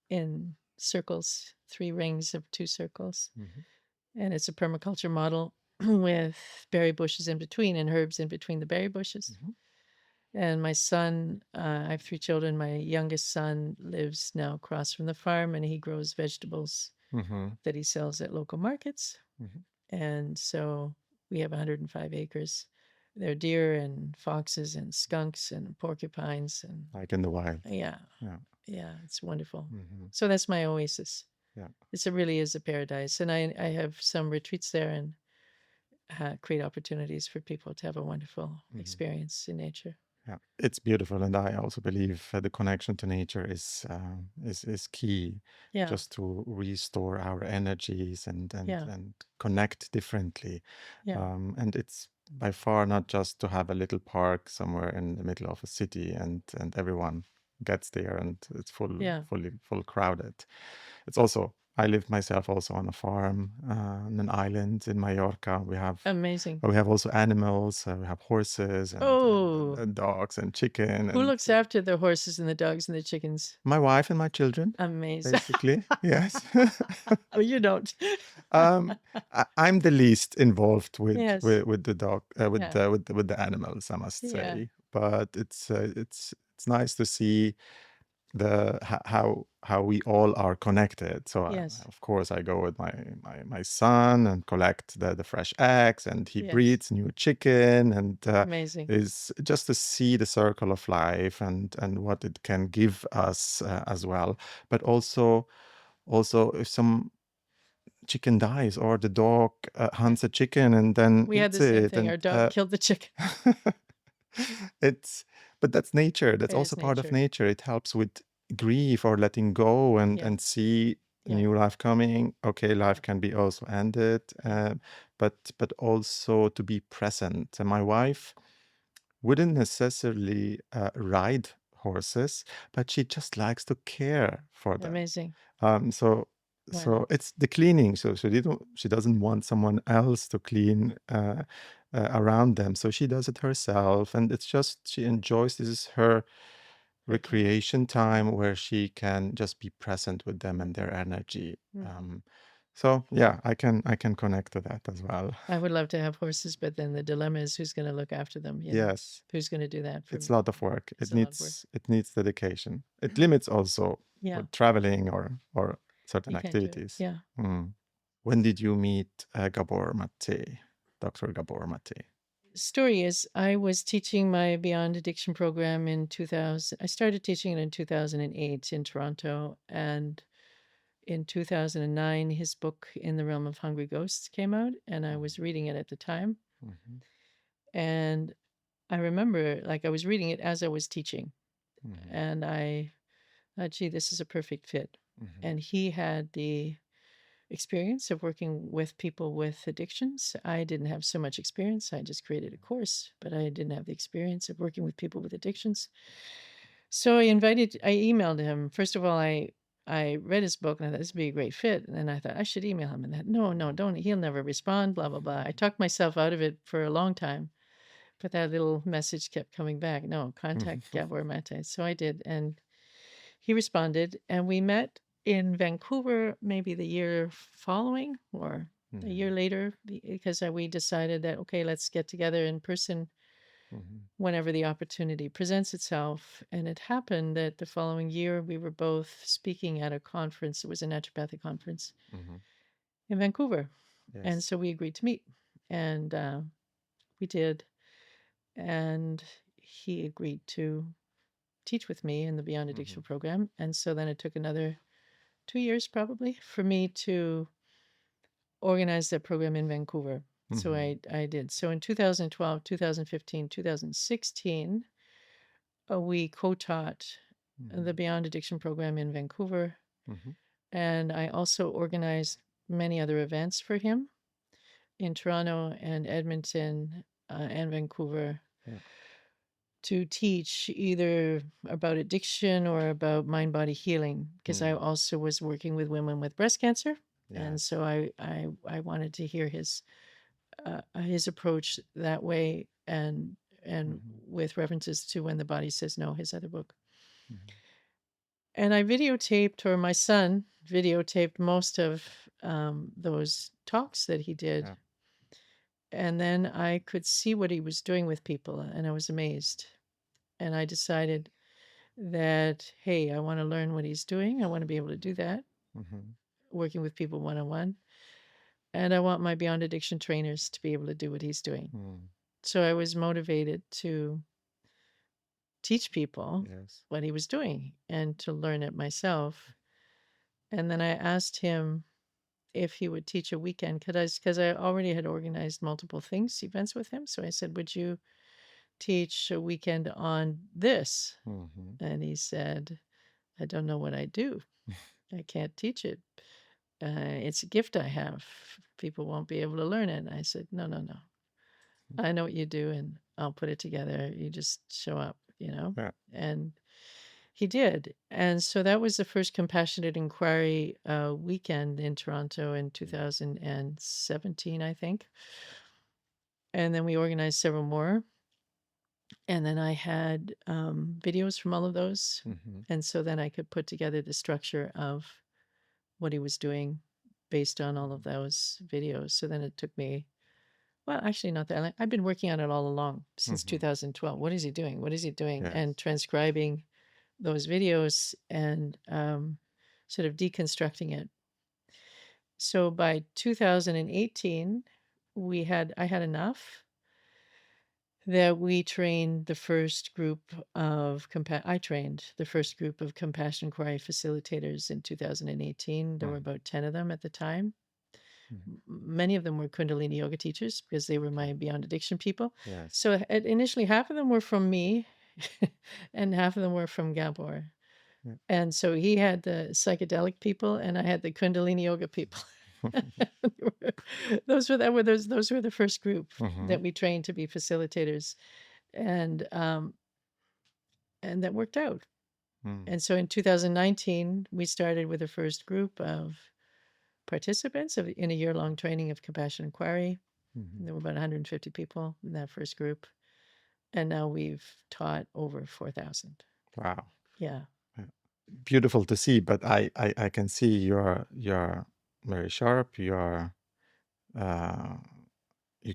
in circles, 3 rings of 2 circles. Mm-hmm. And it's a permaculture model with berry bushes in between and herbs in between the berry bushes. Mm-hmm. And my son, I have 3 children. My youngest son lives now across from the farm, and he grows vegetables that he sells at local markets. And so we have 105 acres. There are deer and foxes and skunks and porcupines and Like in the wild. yeah, Yeah. it's wonderful. So that's my oasis. Yeah. It really is a paradise, and I have some retreats there and create opportunities for people to have a wonderful experience in nature. Yeah, it's beautiful, and I also believe the connection to nature is key, Yeah, just to restore our energies and yeah, connect differently. yeah, And it's by far not just to have a little park somewhere in the middle of a city and everyone gets there and it's yeah. full crowded. It's also, I live myself also on a farm on an island in Mallorca. Amazing. We have also animals. We have horses Oh, and dogs and chicken. who And looks after the horses and the dogs and the chickens? my wife and my children, Amazing. basically. Yes. Oh, you don't. I'm the least involved Yes. with the dog Yeah. with the animals, I must Yeah. say. But it's nice to see how we all are connected. So Yes. of course I go with my son and collect the fresh eggs, and he Yes. breeds new chicken, and Amazing. is just to see the circle of life and what it can give us as well. But also if some chicken dies or the dog hunts a chicken and then We had eats the same it, thing. Our and dog killed the chicken. it's but that's nature. That's It is also part of nature. nature. It helps with grief or letting go and Yeah. see a Yeah. new life coming. Okay, life can be also ended, but also to be present. And my wife wouldn't necessarily ride horses, but she just likes to care for them. Amazing. So Wow. it's the cleaning. So she doesn't want someone else to clean around them. So she does it herself, and it's just she enjoys. This is her recreation time where she can just be present with them and their energy. So yeah, I can connect to that as well. I would love to have horses, but then the dilemma is who's going to look after them. You know? Yes, Who's going to do that for it's me? a lot of work. It's a lot of work. It needs dedication. It limits also Yeah. with traveling or certain You can't do it. activities. Yeah. When did you meet Gabor Maté, Dr. Gabor Maté? Story is I was teaching my Beyond Addiction program in 2000. I started teaching it in 2008 in Toronto, and in 2009 his book In the Realm of Hungry Ghosts came out, and I was reading it at the time. And I remember I was reading it as I was teaching, and I thought, gee, this is a perfect fit. And he had the experience of working with people with addictions. I didn't have so much experience. I just created a course, but I didn't have the experience of working with people with addictions. So I emailed him. First of all, I read his book and I thought this would be a great fit. And then I thought I should email him. And that, no, don't. He'll never respond, blah, blah, blah. I talked myself out of it for a long time, but that little message kept coming back. No, contact Gabor Maté. So I did. And he responded, and we met in Vancouver maybe the year following or a year later, because we decided that, okay, let's get together in person whenever the opportunity presents itself. And it happened that the following year we were both speaking at a conference. It was a naturopathic conference in Vancouver. And Yes. so we agreed to meet, and we did. And he agreed to teach with me in the Beyond Addiction program. And so then it took another 2 years probably for me to organize that program in Vancouver. So I did. So in 2012, 2015, 2016, we co-taught the Beyond Addiction program in Vancouver. And I also organized many other events for him in Toronto and Edmonton and Vancouver to teach either about addiction or about mind-body healing, because I also was working with women with breast cancer. And so I wanted to hear his approach that way, and with references to When the Body Says No, his other book. And I videotaped, or my son videotaped, most of those talks that he did. And then I could see what he was doing with people, and I was amazed. And I decided that, hey, I want to learn what he's doing. I want to be able to do that, working with people one-on-one. And I want my Beyond Addiction trainers to be able to do what he's doing. So I was motivated to teach people what he was doing and to learn it myself. And then I asked him if he would teach a weekend, because I already had organized multiple events with him. So I said, would you teach a weekend on this? And he said, I don't know what I do. I can't teach it. It's a gift I have. People won't be able to learn it. And I said, no. I know what you do, and I'll put it together. You just show up, And he did. And so that was the first Compassionate Inquiry weekend in Toronto in 2017, I think. And then we organized several more. And then I had videos from all of those. And so then I could put together the structure of what he was doing based on all of those videos. So then it took me, well, actually not that long. I've been working on it all along since 2012. What is he doing? What is he doing? And transcribing those videos and sort of deconstructing it. So by 2018, I had enough that we trained the first group of I trained the first group of Compassion Inquiry facilitators in 2018. There were about 10 of them at the time. Many of them were Kundalini Yoga teachers because they were my Beyond Addiction people. So initially, half of them were from me and half of them were from Gabor. And so he had the psychedelic people and I had the Kundalini Yoga people. Those were the first group that we trained to be facilitators, and that worked out. And so in 2019, we started with the first group of participants in a year-long training of Compassion Inquiry. There were about 150 people in that first group, and now we've taught over 4,000. Wow. Yeah. Beautiful to see, but I can see you're very sharp. You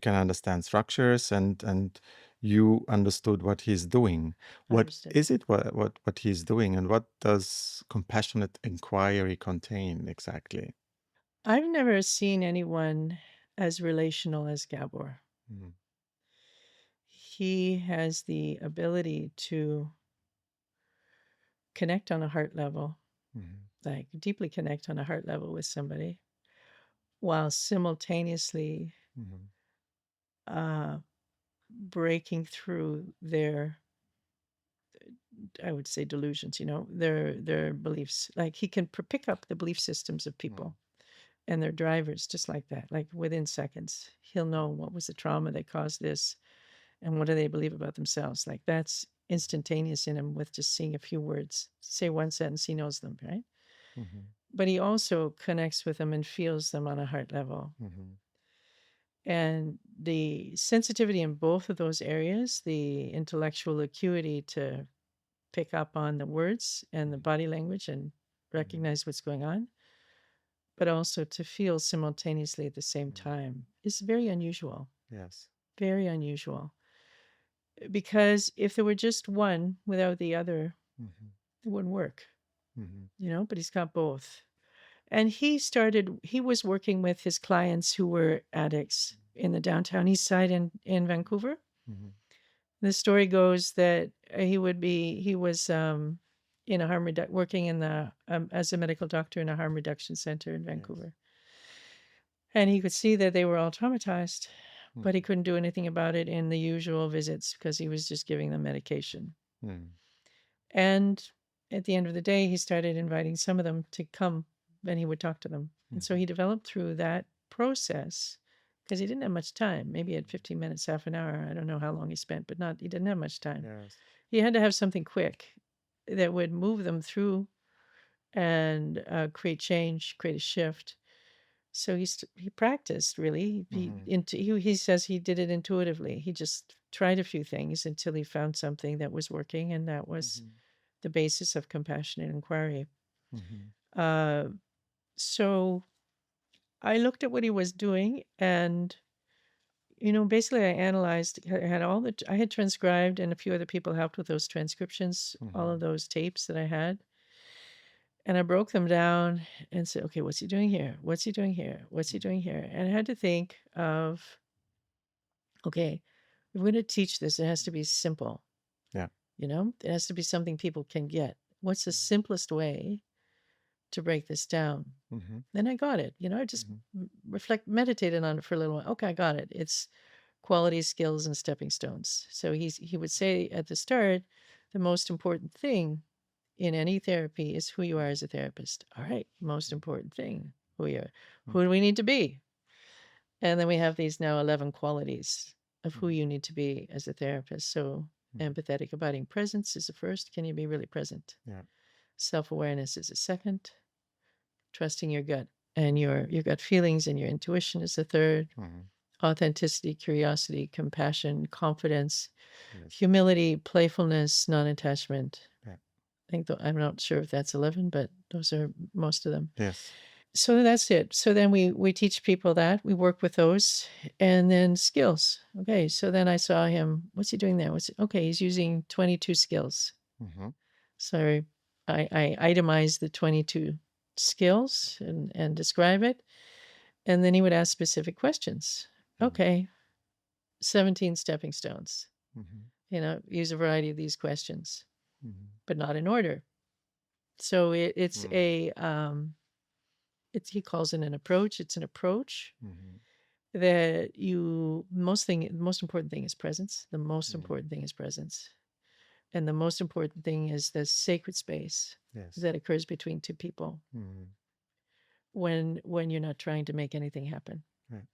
can understand structures, and you understood what he's doing. What is it? What he's doing, and what does compassionate inquiry contain exactly? I've never seen anyone as relational as Gabor. He has the ability to connect on a heart level, like deeply connect on a heart level with somebody, while simultaneously breaking through their, I would say, delusions, their beliefs. Like he can pick up the belief systems of people and their drivers just like that, like within seconds. He'll know what was the trauma that caused this and what do they believe about themselves. Like that's instantaneous in him with just seeing a few words. Say one sentence, he knows them, right? But he also connects with them and feels them on a heart level. And the sensitivity in both of those areas, the intellectual acuity to pick up on the words and the body language and recognize what's going on, but also to feel simultaneously at the same time, is very unusual. Yes. Very unusual. Because if there were just one without the other, it wouldn't work. But he's got both. And he was working with his clients who were addicts in the downtown east side in Vancouver. The story goes that he was in a working in the as a medical doctor in a harm reduction center in Yes. Vancouver, and he could see that they were all traumatized, but he couldn't do anything about it in the usual visits because he was just giving them medication. Mm. And at the end of the day, he started inviting some of them to come, and he would talk to them. And so he developed through that process, because he didn't have much time. Maybe he had 15 minutes, half an hour. I don't know how long he spent, but he didn't have much time. Yes. He had to have something quick that would move them through and create change, create a shift. So he practiced really. He says he did it intuitively. He just tried a few things until he found something that was working, and that was the basis of compassionate inquiry. So I looked at what he was doing, and basically I analyzed. I had transcribed, and a few other people helped with those transcriptions, all of those tapes that I had. And I broke them down and said, okay, what's he doing here? What's he doing here? What's he doing here? And I had to think of, okay, if we're going to teach this, it has to be simple. Yeah. It has to be something people can get. What's the simplest way to break this down? Then I got it. I just meditated on it for a little while. Okay, I got it. It's qualities, skills, and stepping stones. So he would say at the start, the most important thing in any therapy is who you are as a therapist. All right, most important thing, who you are. Who do we need to be? And then we have these now 11 qualities of who you need to be as a therapist. So empathetic, abiding presence is the first. Can you be really present? Yeah. Self-awareness is a second. Trusting your gut and your gut feelings and your intuition is the third. Authenticity, curiosity, compassion, confidence, humility, playfulness, non-attachment. Yeah. I'm not sure if that's 11, but those are most of them. Yes. So that's it. So then we teach people that. We work with those. And then skills. Okay, so then I saw him. What's he doing there? Okay, he's using 22 skills. So I itemized the 22 skills and describe it. And then he would ask specific questions. Okay, 17 stepping stones. Use a variety of these questions, but not in order. So it's he calls it an approach. It's an approach that the most important thing is presence. The most important thing is presence. And the most important thing is the sacred space that occurs between two people when you're not trying to make anything happen. Right.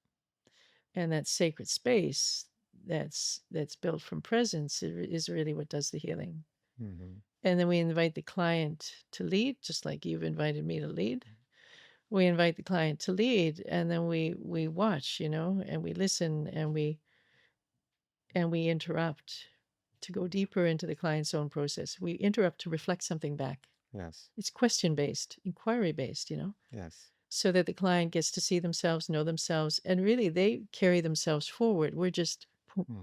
And that sacred space that's built from presence is really what does the healing. And then we invite the client to lead, just like you've invited me to lead. We invite the client to lead, and then we watch, and we listen, and we interrupt to go deeper into the client's own process. We interrupt to reflect something back. Yes. It's question-based, inquiry-based, Yes. so that the client gets to see themselves, know themselves, and really they carry themselves forward. We're just,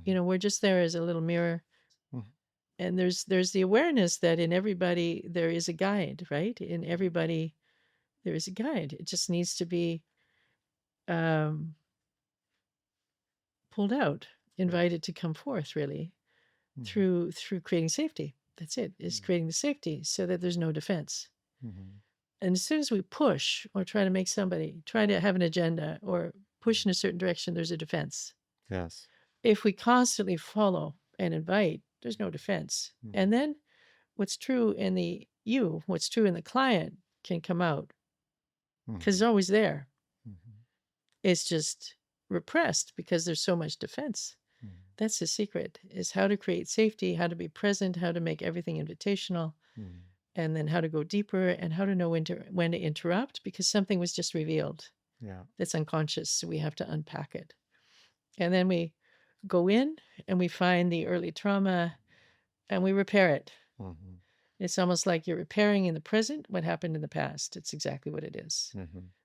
we're just there as a little mirror. And there's the awareness that in everybody there is a guide, right? In everybody there is a guide. It just needs to be pulled out, invited to come forth, really, through creating safety. That's it. Is creating the safety so that there's no defense. And as soon as we push or try to make somebody try to have an agenda or push in a certain direction, there's a defense. Yes. If we constantly follow and invite, there's no defense. And then what's true in what's true in the client can come out because it's always there. It's just repressed because there's so much defense. That's the secret, is how to create safety, how to be present, how to make everything invitational, and then how to go deeper and how to know when to interrupt, because something was just revealed that's unconscious. So we have to unpack it. And then we go in and we find the early trauma and we repair it. It's almost like you're repairing in the present what happened in the past. It's exactly what it is.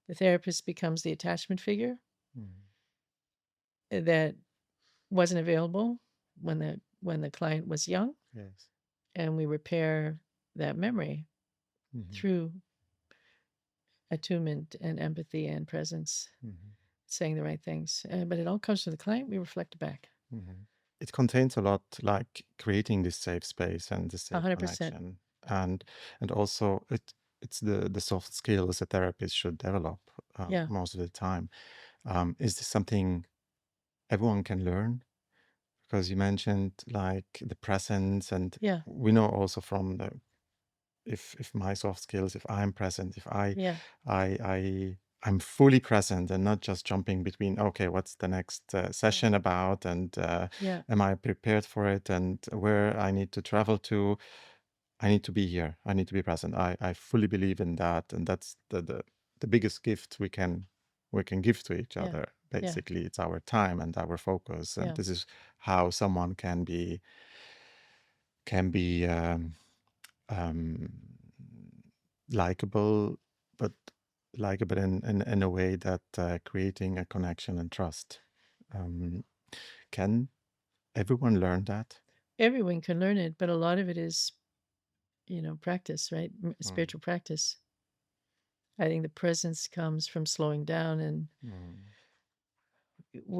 The therapist becomes the attachment figure that wasn't available when the client was young. Yes. And we repair that memory through attunement and empathy and presence, saying the right things. But it all comes from the client. We reflect it back. it contains a lot, like creating this safe space and the safe 100%. connection, and also it's the soft skills a therapist should develop Yeah. most of the time. Is this something everyone can learn? Because you mentioned like the presence, and Yeah. we know also from the if my soft skills, if I'm present, if Yeah. I'm fully present and not just jumping between, okay, what's the next session about, and Yeah. am I prepared for it, and where I need to travel to. I need to be here. I need to be present. I fully believe in that, and that's the biggest gift we can give to each Yeah. other. Yeah. Basically, it's our time and our focus, and Yeah. this is how someone can be um, likable, but likable in a way that creating a connection and trust. Can everyone learn that? Everyone can learn it, but a lot of it is, practice, right? Spiritual practice. I think the presence comes from slowing down and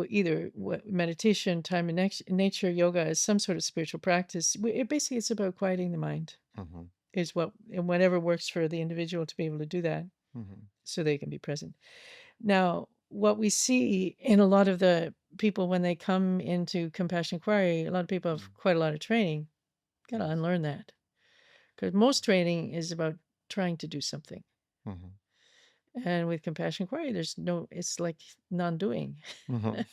either meditation, time in nature, yoga is some sort of spiritual practice. Basically, it's about quieting the mind. Mhm. Is what and whatever works for the individual to be able to do that, Mhm. so they can be present. Now, what we see in a lot of the people when they come into compassion inquiry, a lot of people have quite a lot of training. Got to Yes. unlearn that, because most training is about trying to do something. Mhm. And with compassion inquiry, it's like non-doing. Mhm.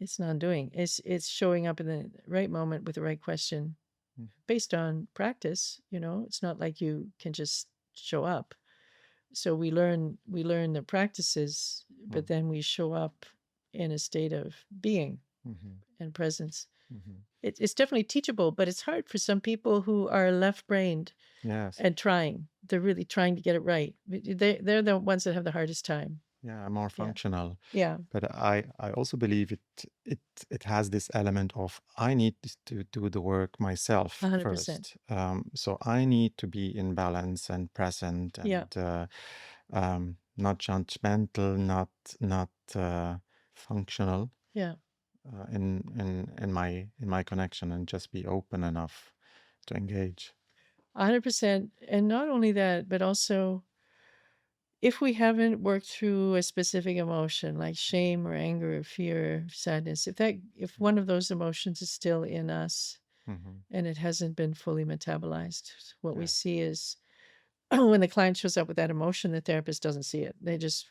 It's non-doing. It's showing up in the right moment with the right question, based on practice. It's not like you can just show up. So we learn the practices, but then we show up in a state of being and presence. It's definitely teachable, but it's hard for some people who are left-brained Yes. and trying. They're really trying to get it right. They're the ones that have the hardest time. Yeah, more Yeah. functional. Yeah. But I also believe it has this element of I need to do the work myself 100%. first. So I need to be in balance and present, Yeah. and not judgmental, not functional Yeah. in my connection, and just be open enough to engage. 100%. And not only that, but also if we haven't worked through a specific emotion like shame or anger or fear, or sadness, if one of those emotions is still in us and it hasn't been fully metabolized, what we see is when the client shows up with that emotion, the therapist doesn't see it. They just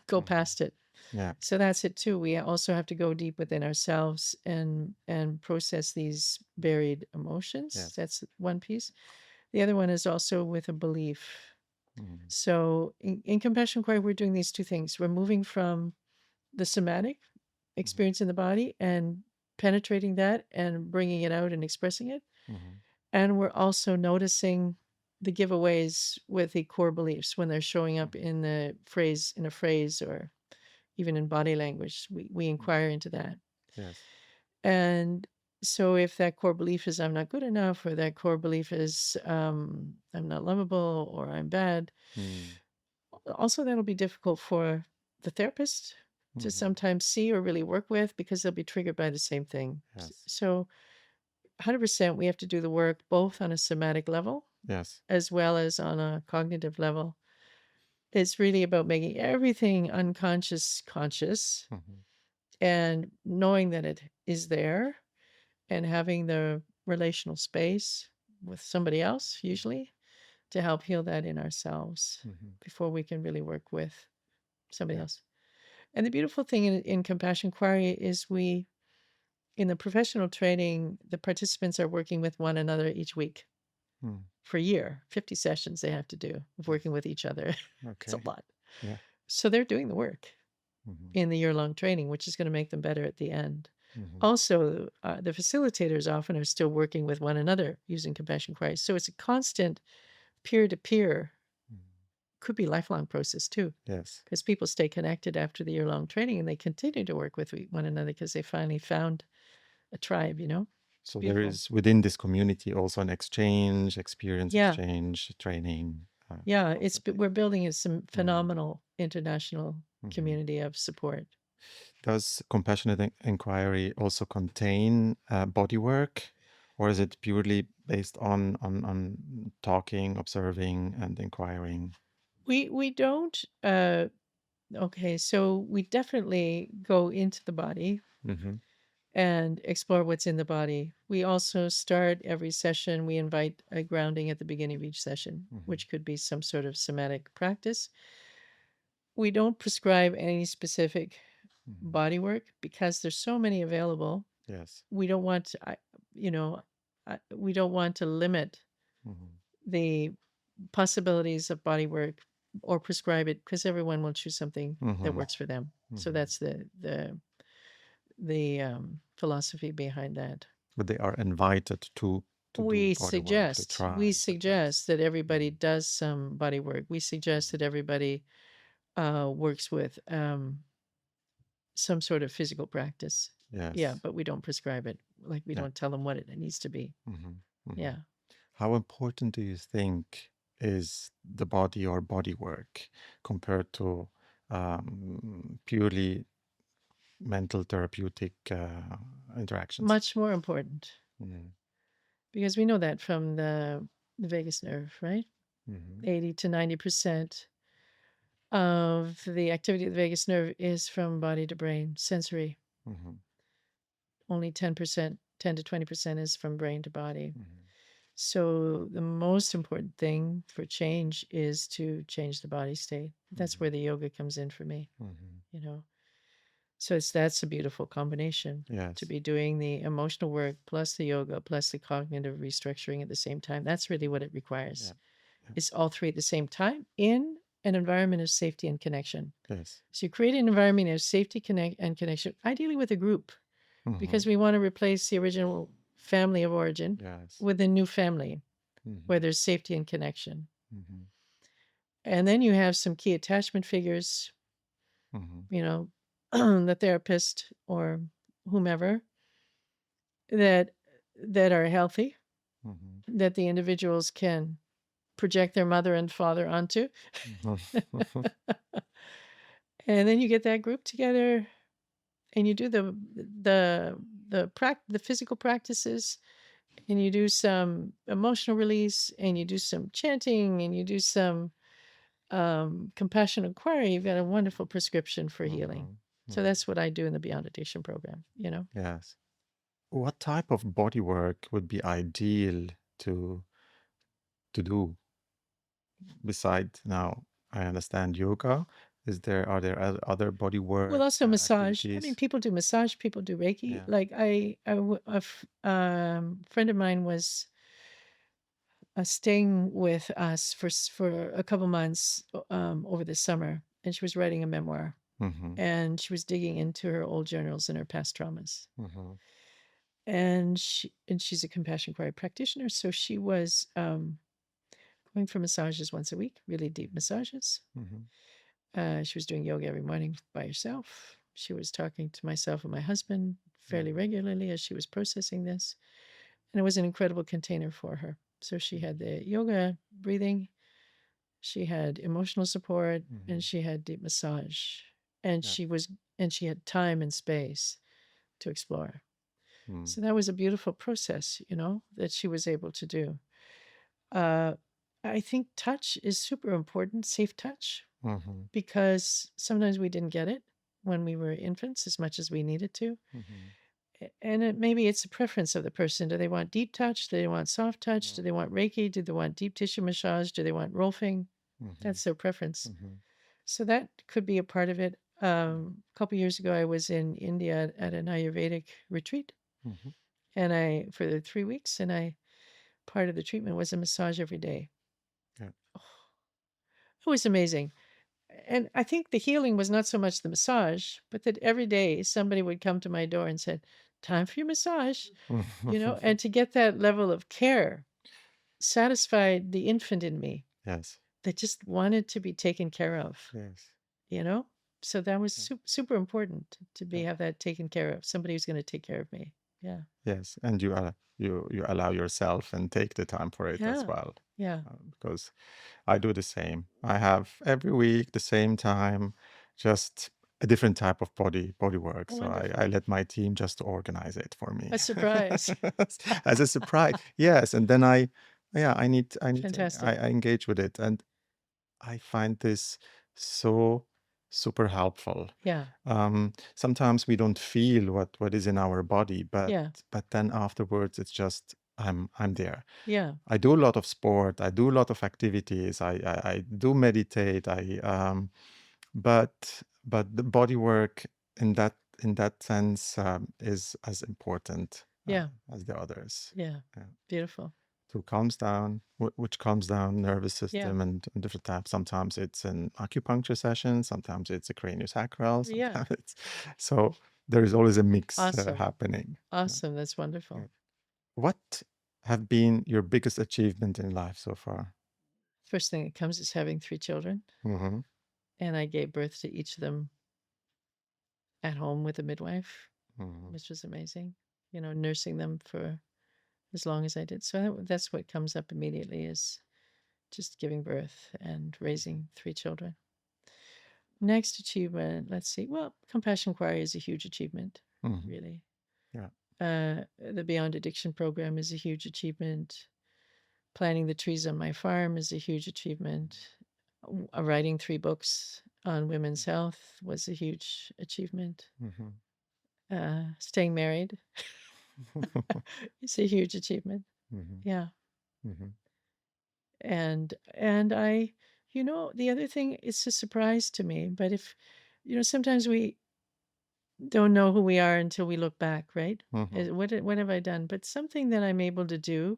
go past it. Yeah. So that's it too. We also have to go deep within ourselves and process these buried emotions. Yes. That's one piece. The other one is also with a belief. So in compassion inquiry, we're doing these two things. We're moving from the somatic experience in the body and penetrating that and bringing it out and expressing it. And we're also noticing the giveaways with the core beliefs when they're showing up in a phrase, or even in body language. We inquire into that. Yes. And so if that core belief is I'm not good enough, or that core belief is I'm not lovable, or I'm bad, also that'll be difficult for the therapist to sometimes see or really work with, because they'll be triggered by the same thing. Yes. So 100% we have to do the work both on a somatic level Yes. as well as on a cognitive level. It's really about making everything unconscious conscious, and knowing that it is there, and having the relational space with somebody else, usually, to help heal that in ourselves before we can really work with somebody else. And the beautiful thing in compassion inquiry is in the professional training, the participants are working with one another each week for a year. 50 sessions they have to do of working with each other. It's a lot. Yeah. So they're doing the work in the year-long training, which is going to make them better at the end. Also, the facilitators often are still working with one another using compassion inquiry. So it's a constant peer-to-peer, could be lifelong process too. Yes. Because people stay connected after the year-long training and they continue to work with one another because they finally found a tribe, So beautiful. there is within this community also an exchange, experience Yeah. exchange, training. Yeah, we're building some phenomenal international community of support. Does compassionate inquiry also contain body work, or is it purely based on talking, observing, and inquiring? We don't. Okay, so we definitely go into the body Mm-hmm. and explore what's in the body. We also start every session, we invite a grounding at the beginning of each session, which could be some sort of somatic practice. We don't prescribe any specific body work because there's so many available. Yes. We don't want to, we don't want to limit the possibilities of body work or prescribe it because everyone will choose something that works for them. So that's the philosophy behind that. But they are invited to do We body work, to suggest we try, to test. suggest that everybody does some body work. We suggest that everybody works with some sort of physical practice. Yes. Yeah, but we don't prescribe it. Like we Yeah. don't tell them what it needs to be. Yeah. How important do you think is the body or body work compared to purely mental therapeutic interactions? Much more important Mm. because we know that from the vagus nerve, right? 80 to 90% of the activity of the vagus nerve is from body to brain, sensory. Only 10%, 10 to 20% is from brain to body. So the most important thing for change is to change the body state. That's where the yoga comes in for me, you know. So that's a beautiful combination. Yes. To be doing the emotional work plus the yoga plus the cognitive restructuring at the same time. That's really what it requires. It's all three at the same time in an environment of safety and connection. Yes. So you create an environment of safety and connection, ideally with a group, because we want to replace the original family of origin with a new family where there's safety and connection. And then you have some key attachment figures, you know, the therapist or whomever that are healthy, that the individuals can project their mother and father onto. And then you get that group together and you do the physical practices, and you do some emotional release, and you do some chanting, and you do some compassion inquiry. You've got a wonderful prescription for healing. So that's what I do in the Beyond Addiction program, you know. Yes. What type of body work would be ideal to do? Besides, now I understand yoga. Are there other body work? Well, also massage. I mean, activities? people do massage, people do Reiki. Yeah. Like a friend of mine was staying with us for a couple months over the summer, and she was writing a memoir, and she was digging into her old journals and her past traumas. And she's a compassion inquiry practitioner, so she was going for massages once a week, really deep massages. She was doing yoga every morning by herself. She was talking to myself and my husband fairly regularly as she was processing this. And it was an incredible container for her. So she had the yoga, breathing, she had emotional support, and she had deep massage. And she had time and space to explore. So that was a beautiful process, you know, that she was able to do. I think touch is super important, safe touch, because sometimes we didn't get it when we were infants as much as we needed to. And maybe it's a preference of the person. Do they want deep touch? Do they want soft touch? Do they want Reiki? Do they want deep tissue massage? Do they want rolfing? That's their preference. So that could be a part of it. A couple years ago, I was in India at an Ayurvedic retreat, and for the 3 weeks, and part of the treatment was a massage every day. Yeah. It was amazing. And I think the healing was not so much the massage, but that every day somebody would come to my door and said, "Time for your massage," you know, and to get that level of care satisfied the infant in me. Yes. That just wanted to be taken care of. Yes. You know? So that was super important to have that taken care of. Somebody who's going to take care of me. Yeah. Yes, and you allow yourself and take the time for it as well. Yeah. Because I do the same. I have every week the same time, just a different type of body work. So I Wonderful. let my team just organize it for me A surprise. as a surprise. Yes, and then Fantastic. I engage with it, and I find this so super helpful. Yeah. Sometimes we don't feel what is in our body, Yeah. but then afterwards it's just I'm there. Yeah. I do a lot of sport. I do a lot of activities. I do meditate. But the body work in that sense is as important Yeah. as the others. Yeah. Yeah. Beautiful. To calms down, which calms down nervous Yeah. system and different types. Sometimes it's an acupuncture session. Sometimes it's a craniosacral. Yeah. Sometimes it's so there is always a mix Awesome. happening. Yeah. Awesome. That's Yeah. wonderful. What have been your biggest achievement in life so far? First thing that comes is having 3 children, Mm-hmm. and I gave birth to each of them at home with a midwife, Mm-hmm. which was amazing. Nursing them for as long as I did. So that's what comes up immediately is just giving birth and raising 3 children. Next achievement, let's see. Well, Compassion Choir is a huge achievement, Mm-hmm. really. Yeah. The Beyond Addiction program is a huge achievement. Planting the trees on my farm is a huge achievement. Writing 3 books on women's health was a huge achievement. Mm-hmm. Staying married is a huge achievement. Mm-hmm. Yeah. Mm-hmm. And I, the other thing, it's a surprise to me, but if, sometimes we don't know who we are until we look back, right? Mm-hmm. What have I done? But something that I'm able to do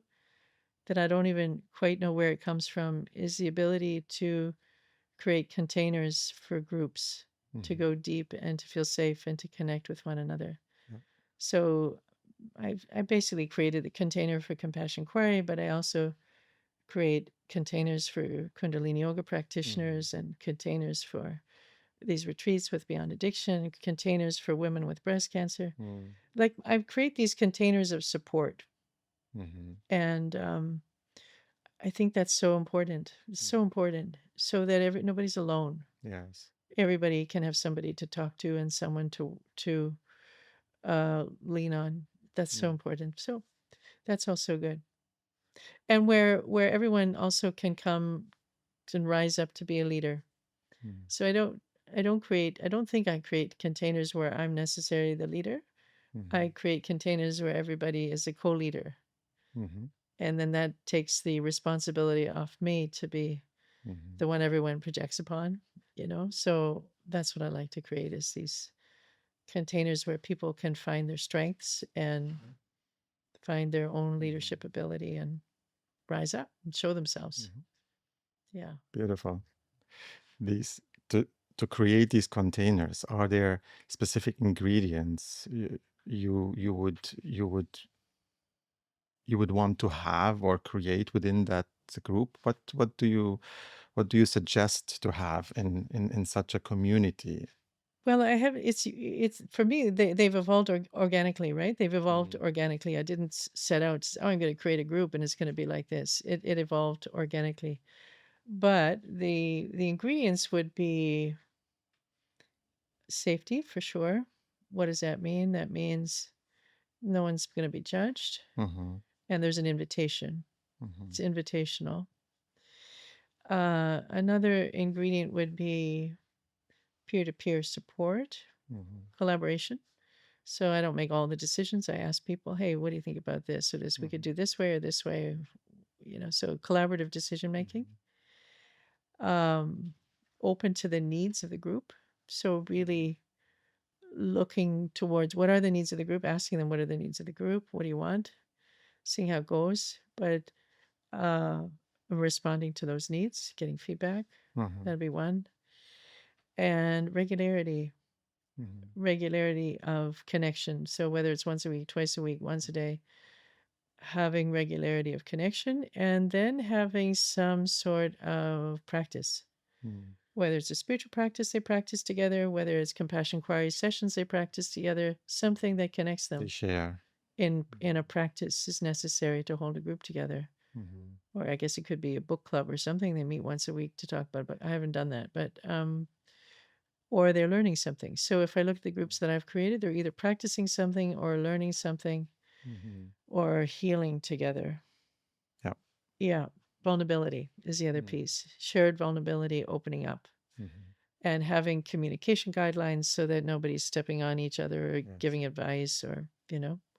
that I don't even quite know where it comes from is the ability to create containers for groups to Mm-hmm. go deep and to feel safe and to connect with one another. Yeah. So I basically created the container for Compassion Quarry, but I also create containers for Kundalini Yoga Mm-hmm. practitioners and containers for these retreats with Beyond Addiction, containers for women with breast cancer. Like I create these containers of support, Mm-hmm. and I think that's so important. It's so important, so that nobody's alone. Yes. Everybody can have somebody to talk to and someone to lean on. That's so Mm-hmm. important. So that's also good, and where everyone also can come and rise up to be a leader. So I don't think I create containers where I'm necessarily the leader. I Mm-hmm. create containers where everybody is a co-leader. Mm-hmm. And then that takes the responsibility off me to be Mm-hmm. the one everyone projects upon, So that's what I like to create is these containers where people can find their strengths and find their own leadership ability and rise up and show themselves. Mm-hmm. Yeah. Beautiful. These to create these containers, are there specific ingredients you would want to have or create within that group? What do you suggest to have in such a community? Well, I have it's for me they've evolved organically, right? They've evolved Mm-hmm. organically. I didn't set out, oh, I'm going to create a group and it's going to be like this. It evolved organically. But the ingredients would be safety for sure. What does that mean? That means no one's going to be judged Mm-hmm. and there's an invitation. Mm-hmm. It's invitational. Another ingredient would be peer-to-peer support, Mm-hmm. collaboration. So I don't make all the decisions. I ask people, hey, what do you think about this or this? We could Mm-hmm. do this way or this way, so collaborative decision making. Mm-hmm. Um, Open to the needs of the group. So really looking towards what are the needs of the group, asking them what are the needs of the group, what do you want, seeing how it goes, but uh, responding to those needs, getting feedback. Mm-hmm. That'd be one. And regularity of connection. So whether it's once a week, twice a week, once a day, having regularity of connection, and then having some sort of practice. Mm-hmm. Whether it's a spiritual practice they practice together, whether it's compassion choir sessions they practice together, something that connects They them share. in a practice is necessary to hold a group together. Mm-hmm. Or I guess it could be a book club or something. They meet once a week to talk about, but I haven't done that. But or they're learning something. So if I look at the groups that I've created, they're either practicing something or learning something Mm-hmm. or healing together. Yeah. Yeah. Vulnerability is the other piece. Shared vulnerability, opening up, Mm-hmm. and having communication guidelines so that nobody's stepping on each other or Yes. giving advice or,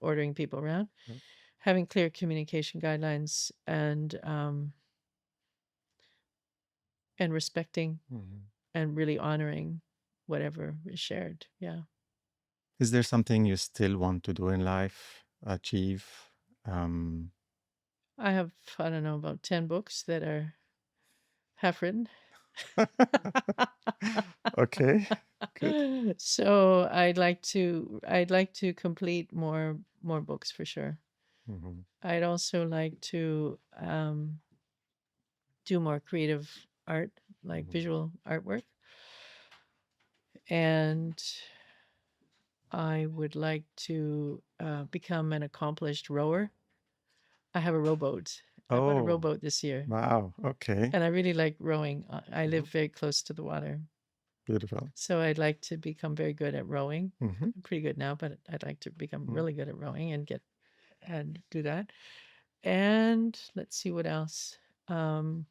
ordering people around. Yes. Having clear communication guidelines and respecting Mm-hmm. and really honoring whatever is shared. Yeah. Is there something you still want to do in life, achieve? Um, I have, I don't know, about 10 books that are half written. okay, good. So I'd like to complete more books for sure. Mm-hmm. I'd also like to do more creative art, like Mm-hmm. visual artwork. And I would like to become an accomplished rower. I have a rowboat. I bought a Oh, rowboat this year, wow. Okay. and I really like rowing. I Mm-hmm. live very close to the water, Beautiful. so I'd like to become very good at rowing. Mm-hmm. I'm pretty good now, but I'd like to become Mm-hmm. really good at rowing and do that. And let's see what else. Um,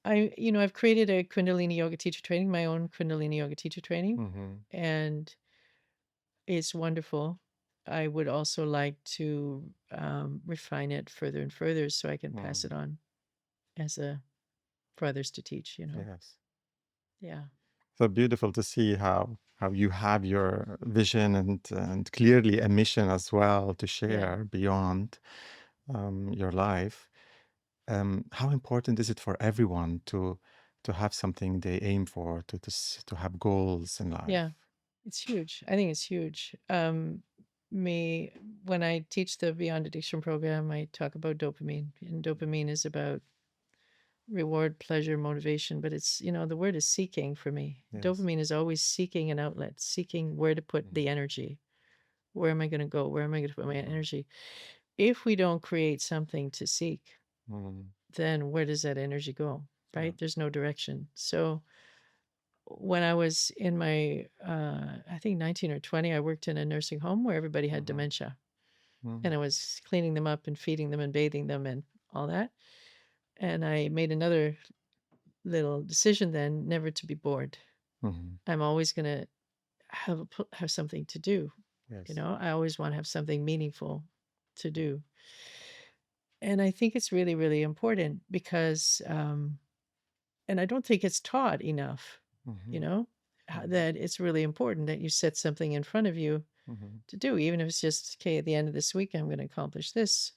I've created a Kundalini Yoga teacher training, my own Kundalini Yoga teacher training, Mm-hmm. and it's wonderful. I would also like to refine it further and further so I can pass it on as for others to teach. Yes. Yeah. So beautiful to see how you have your vision and clearly a mission as well to Yeah. share beyond your life. How important is it for everyone to have something they aim for, to have goals in life? Yeah. It's huge. I think it's huge. Me When I teach the Beyond Addiction program, I talk about dopamine, and dopamine is about reward, pleasure, motivation, but the word is seeking for me. Yes. Dopamine is always seeking an outlet, seeking where to put the energy. Where am I going to go? Where am I going to put my energy? If we don't create something to seek, Mm-hmm. then where does that energy go? Yeah. Right? There's no direction. So when I was in my, I think 19 or 20, I worked in a nursing home where everybody had Mm-hmm. dementia, Mm-hmm. and I was cleaning them up and feeding them and bathing them and all that. And I made another little decision then, never to be bored. Mm-hmm. I'm always going to have something to do. Yes. I always want to have something meaningful to do. And I think it's really, really important because, and I don't think it's taught enough, you Mm-hmm. know, that it's really important that you set something in front of you Mm-hmm. to do, even if it's just, okay, at the end of this week, I'm going to accomplish this.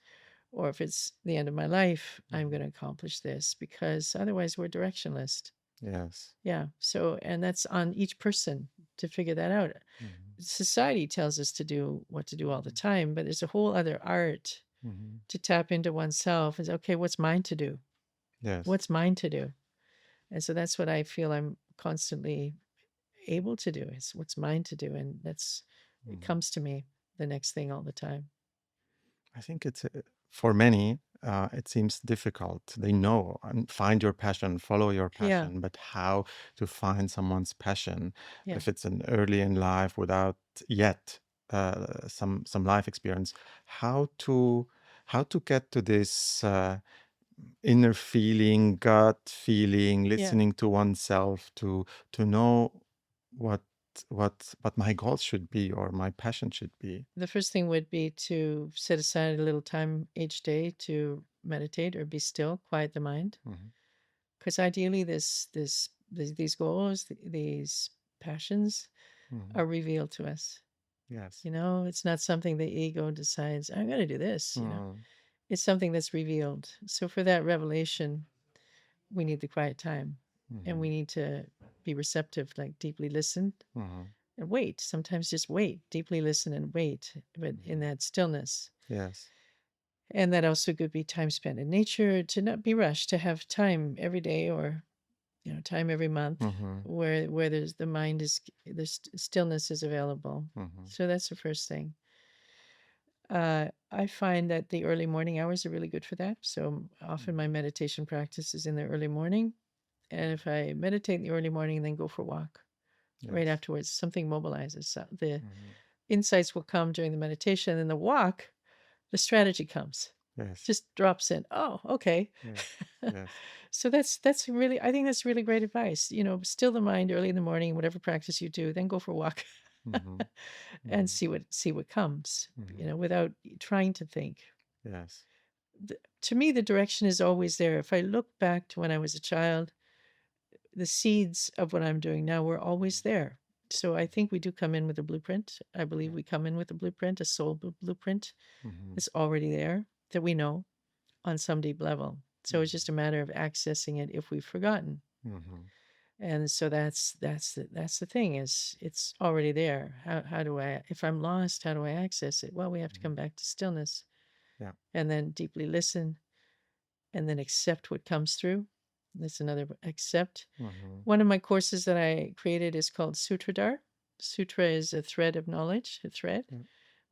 Or if it's the end of my life, I'm Mm-hmm. going to accomplish this, because otherwise we're directionless. Yes. Yeah. So, and that's on each person to figure that out. Mm-hmm. Society tells us to do what to do all the time, but there's a whole other art Mm-hmm. to tap into oneself. Is okay, what's mine to do? Yes. What's mine to do? And so that's what I feel I'm constantly able to do, is what's mine to do. And it Mm-hmm. comes to me, the next thing, all the time. I think it's for many, it seems difficult. They know and find your passion, follow your Yeah. passion, but how to find someone's passion Yeah. if it's an early in life without yet some life experience? How to get to this inner feeling, gut feeling, Yeah. listening to oneself to know what what my goals should be or my passion should be. The first thing would be to set aside a little time each day to meditate or be still, quiet the mind. Mhm. Because ideally, these goals, these passions, Mhm. are revealed to us. Yes. It's not something the ego decides, I'm going to do this. Mhm. It's something that's revealed. So for that revelation, we need the quiet time, and Mhm. we need to be receptive, like deeply listen Mhm. and wait. Sometimes just wait, deeply listen and wait, but in Mhm. that stillness. Yes. And that also could be time spent in nature, to not be rushed, to have time every day, or time every month, Mhm. where there's the mind is the stillness is available. Mhm. So that's the first thing. I find that the early morning hours are really good for that. So often my meditation practice is in the early morning, And if I meditate in the early morning and then go for a walk right Yes. afterwards, something mobilizes. So the Mhm. insights will come during the meditation, and the walk, the strategy comes, Yes. just drops in. Oh, okay. Yes. Yes. So that's really, I think that's really great advice. Still the mind early in the morning, whatever practice you do, then go for a walk Mhm. and Mhm. see what comes, Mhm. without trying to think. Yes. To me, the direction is always there. If I look back to when I was a child, the seeds of what I'm doing now were always there. So I think we do come in with a blueprint. I believe Yeah. we come in with a blueprint, a soul blueprint Mhm. that's already there that we know on some deep level. So it's Mhm. just a matter of accessing it if we've forgotten. Mhm. And so that's the thing, is it's already there. How do I, if I'm lost, how do I access it? Well, we have to come Mhm. back to stillness Yeah. and then deeply listen and then accept what comes through. That's another accept. Mhm. One of my courses that I created is called Sutradhar. Sutra is a thread of knowledge, a thread. Yeah.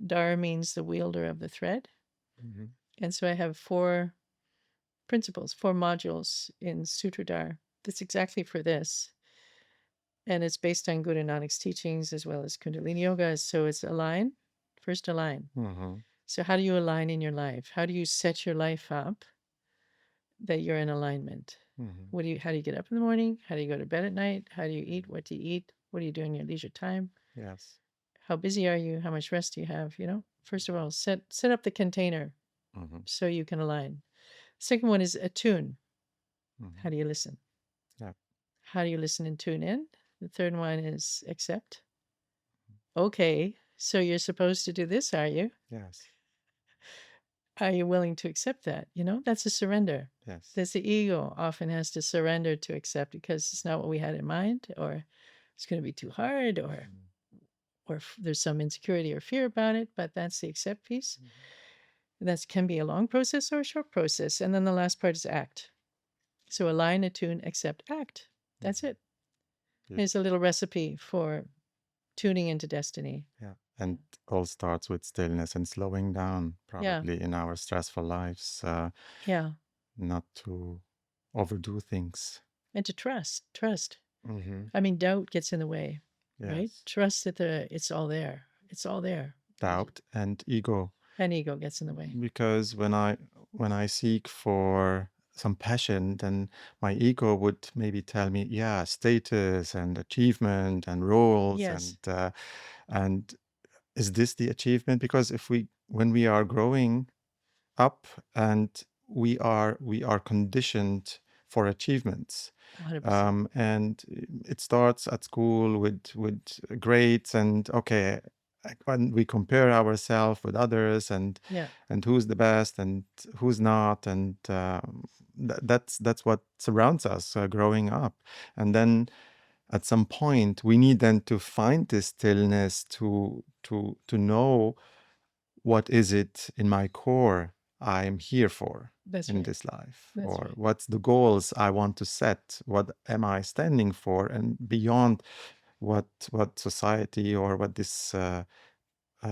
Dhar means the wielder of the thread. Mhm. And so I have 4 principles, 4 modules in Sutradhar that's exactly for this. And it's based on Guru Nanak's teachings as well as Kundalini Yoga. So it's align. First, align. Mhm. So how do you align in your life? How do you set your life up that you're in alignment? Mhm. How do you get up in the morning? How do you go to bed at night? How do you eat? What do you eat? What do you do in your leisure time? Yes. How busy are you? How much rest do you have? First of all, set up the container Mhm. so you can align. Second one is attune. Mhm. How do you listen? Yeah. How do you listen and tune in? The third one is accept. Okay, so you're supposed to do this, are you? Yes. Are you willing to accept that? That's a surrender. Yes. That's the ego often has to surrender to accept because it's not what we had in mind, or it's going to be too hard, or Mhm. there's some insecurity or fear about it. But that's the accept piece. Mhm. That can be a long process or a short process. And then the last part is act. So align, attune, accept, act. That's Mhm. it. Here's a Beautiful. little recipe for tuning into destiny. Yeah. And all starts with stillness and slowing down, Yeah. probably in our stressful lives, Yeah. not to overdo things. And to trust. Mm-hmm. I mean, doubt gets in the way, right? Yes. Trust that it's all there. It's all there. Doubt and ego. And ego gets in the way. Because when I seek for some passion, then my ego would maybe tell me, yeah, status and achievement and roles Yes. and is this the achievement? Because when we are growing up and we are conditioned for achievements, 100%. and it starts at school with grades and okay, and we compare ourselves with others Yeah. and who's the best and who's not, and that's what surrounds us growing up. And then at some point we need then to find this stillness to know what is it in my core I'm here for That's in right. this life, That's or right. what's the goals I want to set, what am I standing for, and beyond what society or what this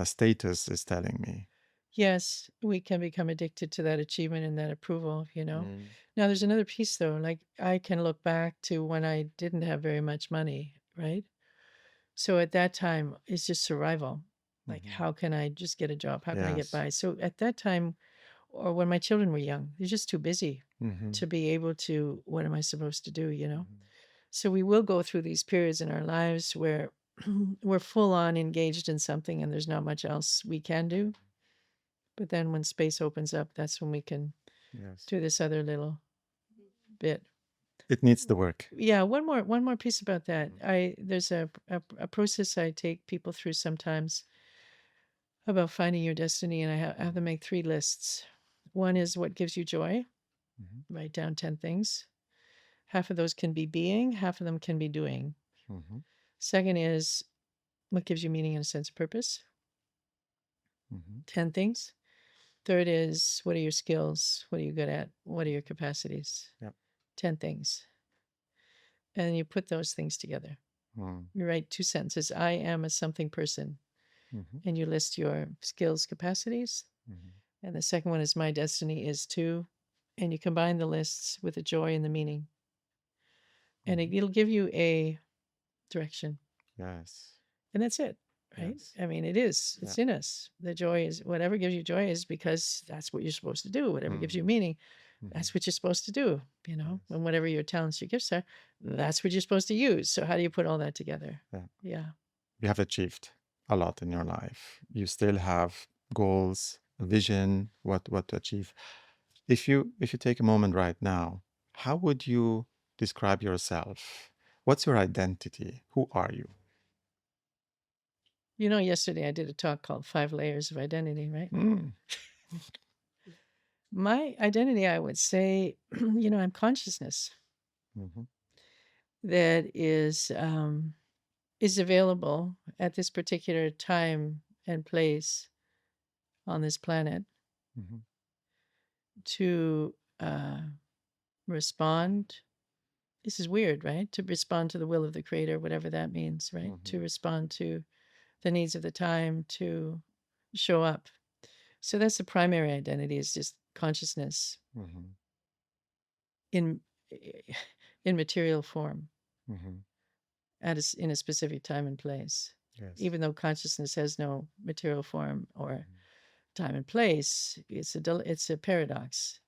status is telling me. Yes, we can become addicted to that achievement and that approval. Mm. Now, there's another piece, though. Like, I can look back to when I didn't have very much money, right? So at that time, it's just survival. Like, Mhm. how can I just get a job? How can I get Yes. by? So at that time, or when my children were young, they're just too busy Hmm. to be able to, what am I supposed to do? Hmm. So we will go through these periods in our lives where we're full on engaged in something and there's not much else we can do. But then when space opens up, that's when we can Yes. do this other little bit. It needs the work. Yeah, one more piece about that. Mhm. There's a process I take people through sometimes about finding your destiny, and I have them make 3 lists. One is what gives you joy. Mhm. Write down 10 things. Half of those can be being, half of them can be doing. Mhm. Second is what gives you meaning and a sense of purpose. Mhm. 10 things. Third is what are your skills? What are you good at? What are your capacities? Yep. 10 things. And you put those things together. Mm. You write 2 sentences. I am a something person. Mhm. And you list your skills, capacities. Mhm. And the second one is my destiny is to. And you combine the lists with the joy and the meaning. and it'll give you a direction. Yes. And that's it, right? Yes. I mean, it's Yeah. in us. The joy is whatever gives you joy is because that's what you're supposed to do. Whatever gives you Mm. meaning, Mhm. that's what you're supposed to do, Yes. and whatever your talents, your gifts are, that's what you're supposed to use. So how do you put all that together? Yeah. Yeah. You have achieved a lot in your life. You still have goals, a vision, what to achieve. If you take a moment right now, how would you describe yourself? What's your identity? Who are you? Yesterday I did a talk called 5 Layers of Identity, right? Mm. My identity, I would say, I'm consciousness Mhm. that is available at this particular time and place on this planet Mhm. to respond. This is weird, right? To respond to the will of the creator, whatever that means, right? To Mhm. respond to the needs of the time, to show up. So that's the primary identity, is just consciousness Mhm. in in material form Mhm. in a specific time and place. Yes. Even though consciousness has no material form or Mhm. time and place, it's a paradox.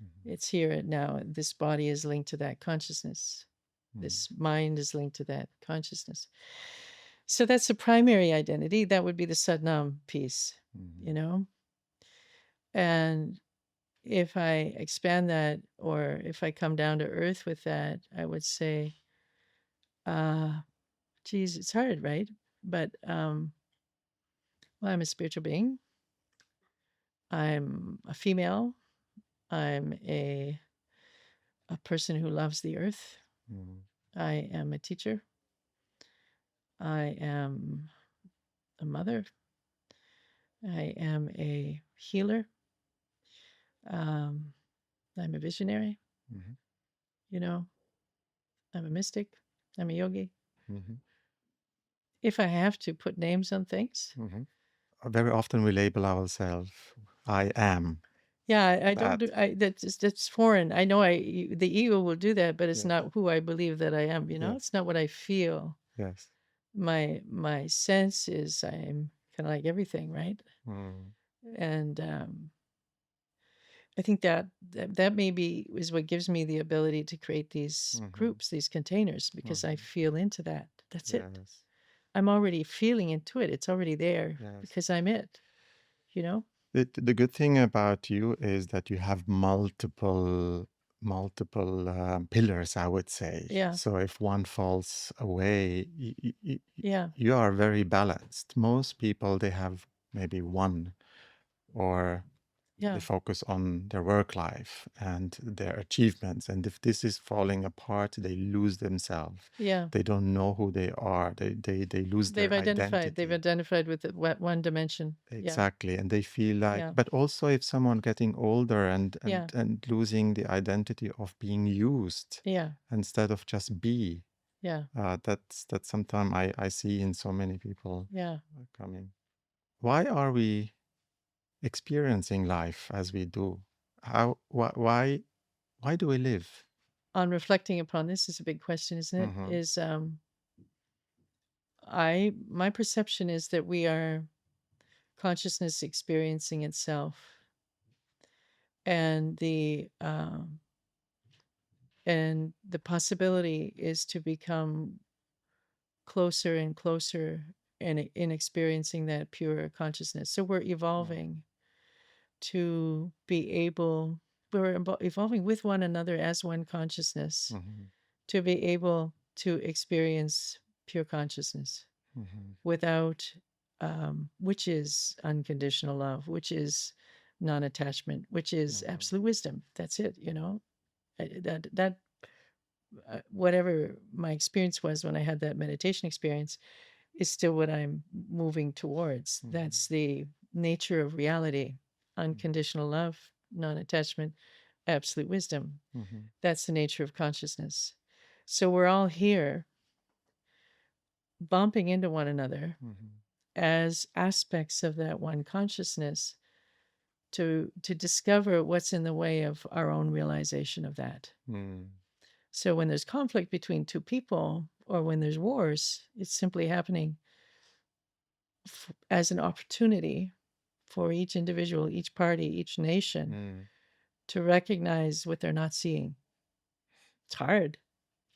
Mhm. It's here and now. This body is linked to that consciousness. Mhm. This mind is linked to that consciousness. So that's the primary identity. That would be the Satnam piece, Mhm. And if I expand that, or if I come down to earth with that, I would say, geez, it's hard, right? But well, I'm a spiritual being. I'm a female. I'm a person who loves the earth. Mhm. I am a teacher. I am a mother. I am a healer. Um, I'm a visionary. Mhm. You know, I'm a mystic. I'm a yogi. Mhm. If I have to put names on things, Mhm. Very often we label ourselves, I am yeah, I don't that. do. That's foreign. I know the ego will do that, but it's Yes. not who I believe that I am. Yes. It's not what I feel. Yes. My sense is I'm kind of like everything, right? Mm. And I think that maybe is what gives me the ability to create these Mhm. groups, these containers, because I Mhm. feel into that. That's it. Yes. I'm already feeling into it. It's already there Yes. because I'm it, you know? The good thing about you is that you have multiple pillars, I would say. Yeah. So if one falls away, Yeah. you are very balanced. Most people, they have maybe one, or Yeah. they focus on their work life and their achievements. And if this is falling apart, they lose themselves. Yeah. They don't know who they are. They lose They've their identified. They've identity. identified with one dimension. Yeah. Exactly. And they feel like, Yeah. but also if someone getting older Yeah. and losing the identity of being used Yeah. instead of just be, Yeah. that's sometimes I see in so many people Yeah. coming. Why are we experiencing life as we do? Why do we live? On reflecting upon this is a big question, isn't it? Mm-hmm. Is my perception is that we are consciousness experiencing itself, and the possibility is to become closer and closer in experiencing that pure consciousness. So we're evolving to be able, evolving with one another as one consciousness, Mm-hmm. to be able to experience pure consciousness Mm-hmm. without, which is unconditional love, which is non-attachment, which is Mm-hmm. absolute wisdom. That's it. That whatever my experience was when I had that meditation experience is still what I'm moving towards. Mm-hmm. That's the nature of reality: unconditional love, non-attachment, absolute wisdom. Mm-hmm. That's the nature of consciousness. So we're all here bumping into one another Mm-hmm. as aspects of that one consciousness to discover what's in the way of our own realization of that. Mm-hmm. So when there's conflict between two people or when there's wars, it's simply happening as an opportunity for each individual, each party, each nation to recognize what they're not seeing. It's hard.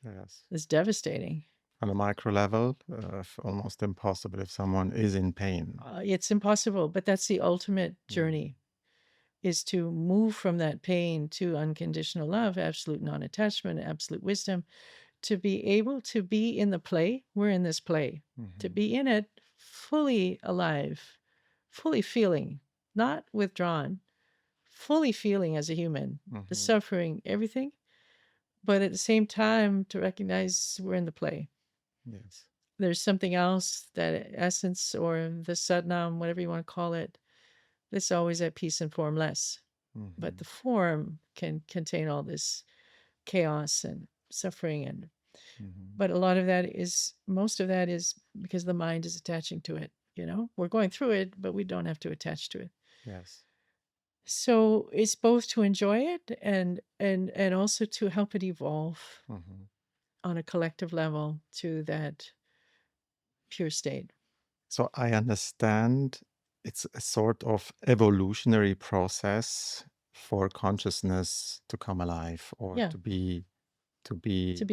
Yes. It's devastating. On a micro level, almost impossible if someone is in pain. It's impossible, but that's the ultimate journey, is to move from that pain to unconditional love, absolute non-attachment, absolute wisdom, to be able to be in the play. We're in this play, to be in it fully alive, fully feeling, not withdrawn, fully feeling as a human, the suffering, everything, but at the same time to recognize we're in the play. Yes. There's something else, that essence or the sadnam, whatever you want to call it, that's always at peace and formless. But the form can contain all this chaos and suffering. And but a lot of that is, most of that is because the mind is attaching to it. We're going through it, but we don't have to attach to it. Yes. So it's both to enjoy it and also to help it evolve on a collective level to that pure state. So I understand it's a sort of evolutionary process for consciousness to come alive, or Yeah. to be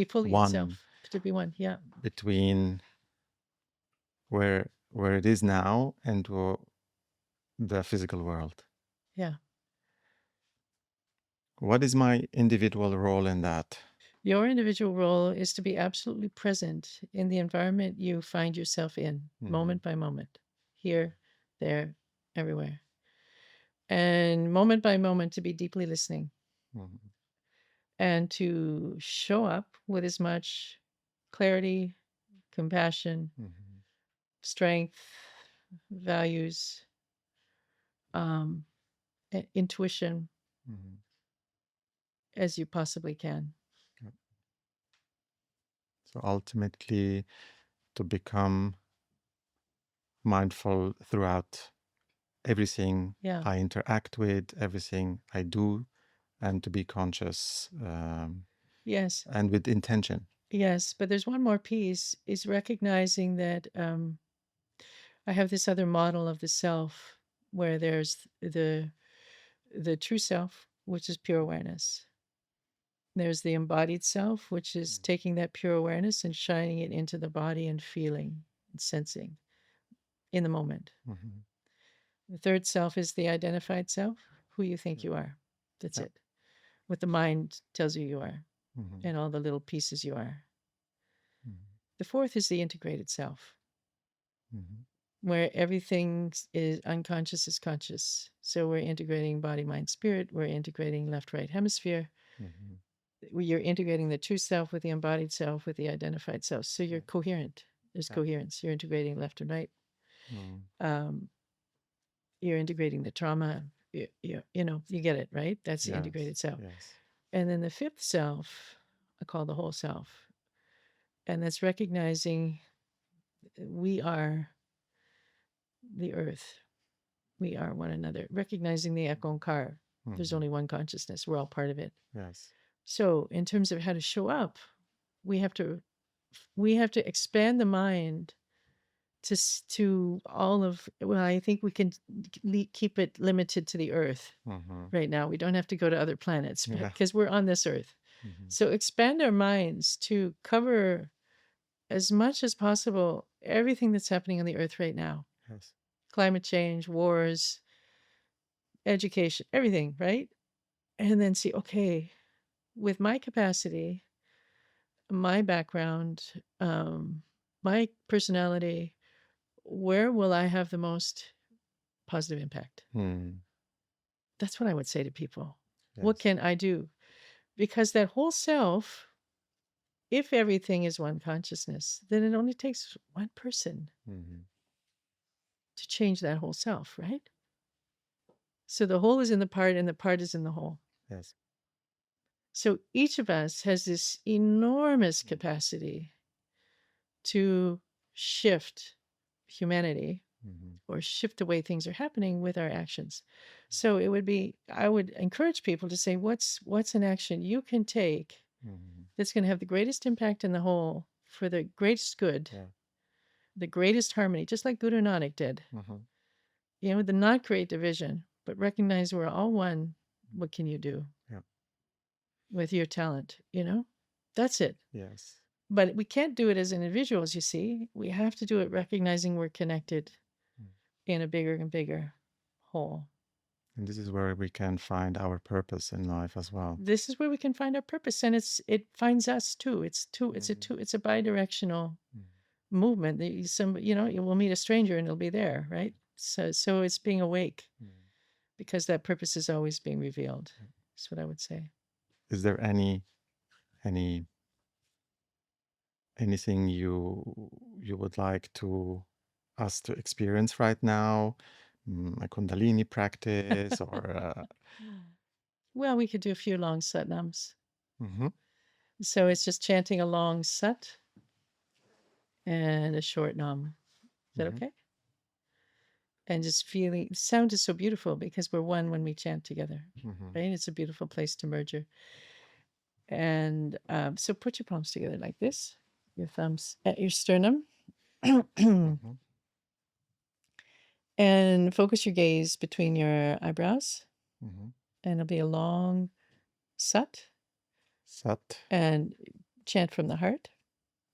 fully one, itself, to be one. Yeah. between where it is now and the physical world. Yeah. What is my individual role in that? Your individual role is to be absolutely present in the environment you find yourself in, moment by moment, here, there, everywhere. And moment by moment to be deeply listening and to show up with as much clarity, compassion, strength, values, intuition as you possibly can. So ultimately, to become mindful throughout everything I interact with, everything I do, and to be conscious. Yes. And with intention. Yes, but there's one more piece, is recognizing that I have this other model of the self where there's the true self, which is pure awareness. There's the embodied self, which is taking that pure awareness and shining it into the body and feeling and sensing in the moment. The third self is the identified self, who you think you are. That's it. What the mind tells you are, and all the little pieces you are. The fourth is the integrated self, where everything is unconscious is conscious. So we're integrating body, mind, spirit. We're integrating left, right hemisphere. You're integrating the true self with the embodied self, with the identified self. So you're coherent. There's coherence. You're integrating left and right. You're integrating the trauma. You get it, right? That's the integrated self. Yes. And then the fifth self, I call the whole self. And that's recognizing we are the earth. We are one another. Recognizing the Ekonkar. There's only one consciousness. We're all part of it. Yes. So in terms of how to show up, we have to expand the mind to all of, well, I think we can keep it limited to the earth right now. We don't have to go to other planets because we're on this earth. So expand our minds to cover as much as possible everything that's happening on the earth right now. Yes. Climate change, wars, education, everything, right? And then see, okay, with my capacity, my background, my personality, where will I have the most positive impact? That's what I would say to people. Yes. What can I do? Because that whole self, if everything is one consciousness, then it only takes one person to change that whole self, right? So the whole is in the part and the part is in the whole. Yes. So each of us has this enormous capacity to shift humanity or shift the way things are happening with our actions. So it would be, I would encourage people to say, what's an action you can take that's going to have the greatest impact in the whole for the greatest good, the greatest harmony, just like Guru Nanak did. You know, to not create division, but recognize we're all one. What can you do with your talent? You know, that's it. Yes. But we can't do it as individuals, you see. We have to do it recognizing we're connected in a bigger and bigger whole. And this is where we can find our purpose in life as well. This is where we can find our purpose, and it finds us too. It's a bi-directional movement. You will meet a stranger and it'll be there, right? So it's being awake, because that purpose is always being revealed. That's what I would say. Is there anything you would like us to experience right now? A Kundalini practice or Well, we could do a few long satnams. Mhm. So it's just chanting a long sat and a short nam. Is that okay? And just feeling, sound is so beautiful because we're one when we chant together, right? It's a beautiful place to merge. And so put your palms together like this, your thumbs at your sternum. And focus your gaze between your eyebrows. And it'll be a long sat. Sat. And chant from the heart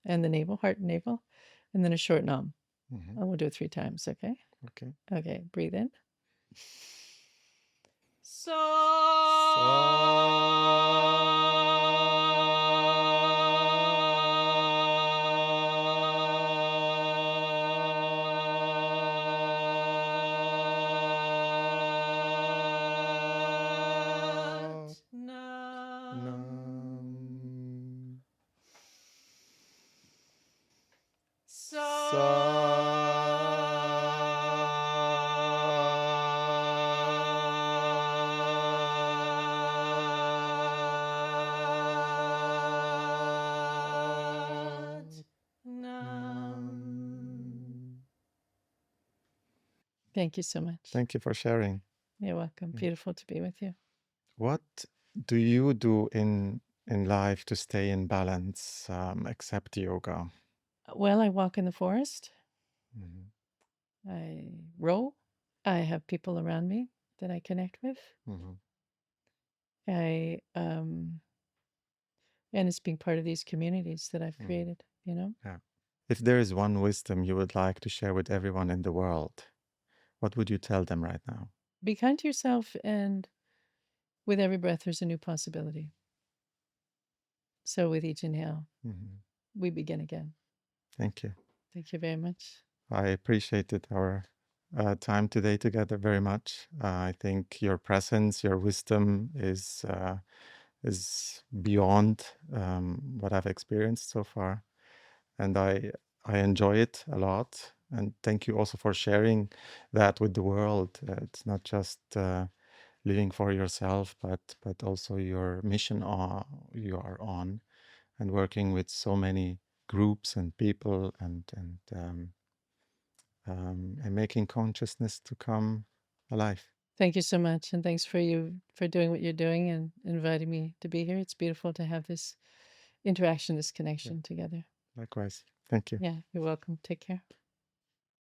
and the navel, heart and navel, and then a short nam. And we'll do it 3 times, okay? Okay. Okay, breathe in. So. Thank you so much. Thank you for sharing. You're welcome. Beautiful to be with you. What do you do in life to stay in balance, except yoga? Well, I walk in the forest. I row. I have people around me that I connect with. And it's being part of these communities that I've created, you know? Yeah. If there is one wisdom you would like to share with everyone in the world, what would you tell them right now? Be kind to yourself, and with every breath, there's a new possibility. So with each inhale, we begin again. Thank you. Thank you very much. I appreciated our time today together very much. I think your presence, your wisdom is beyond what I've experienced so far, and I enjoy it a lot. And thank you also for sharing that with the world. It's not just living for yourself, but also your mission you are on, and working with so many groups and people, and making consciousness to come alive. Thank you so much, and thanks for doing what you're doing and inviting me to be here. It's beautiful to have this interaction, this connection together. Likewise. Thank you. Yeah, you're welcome. Take care.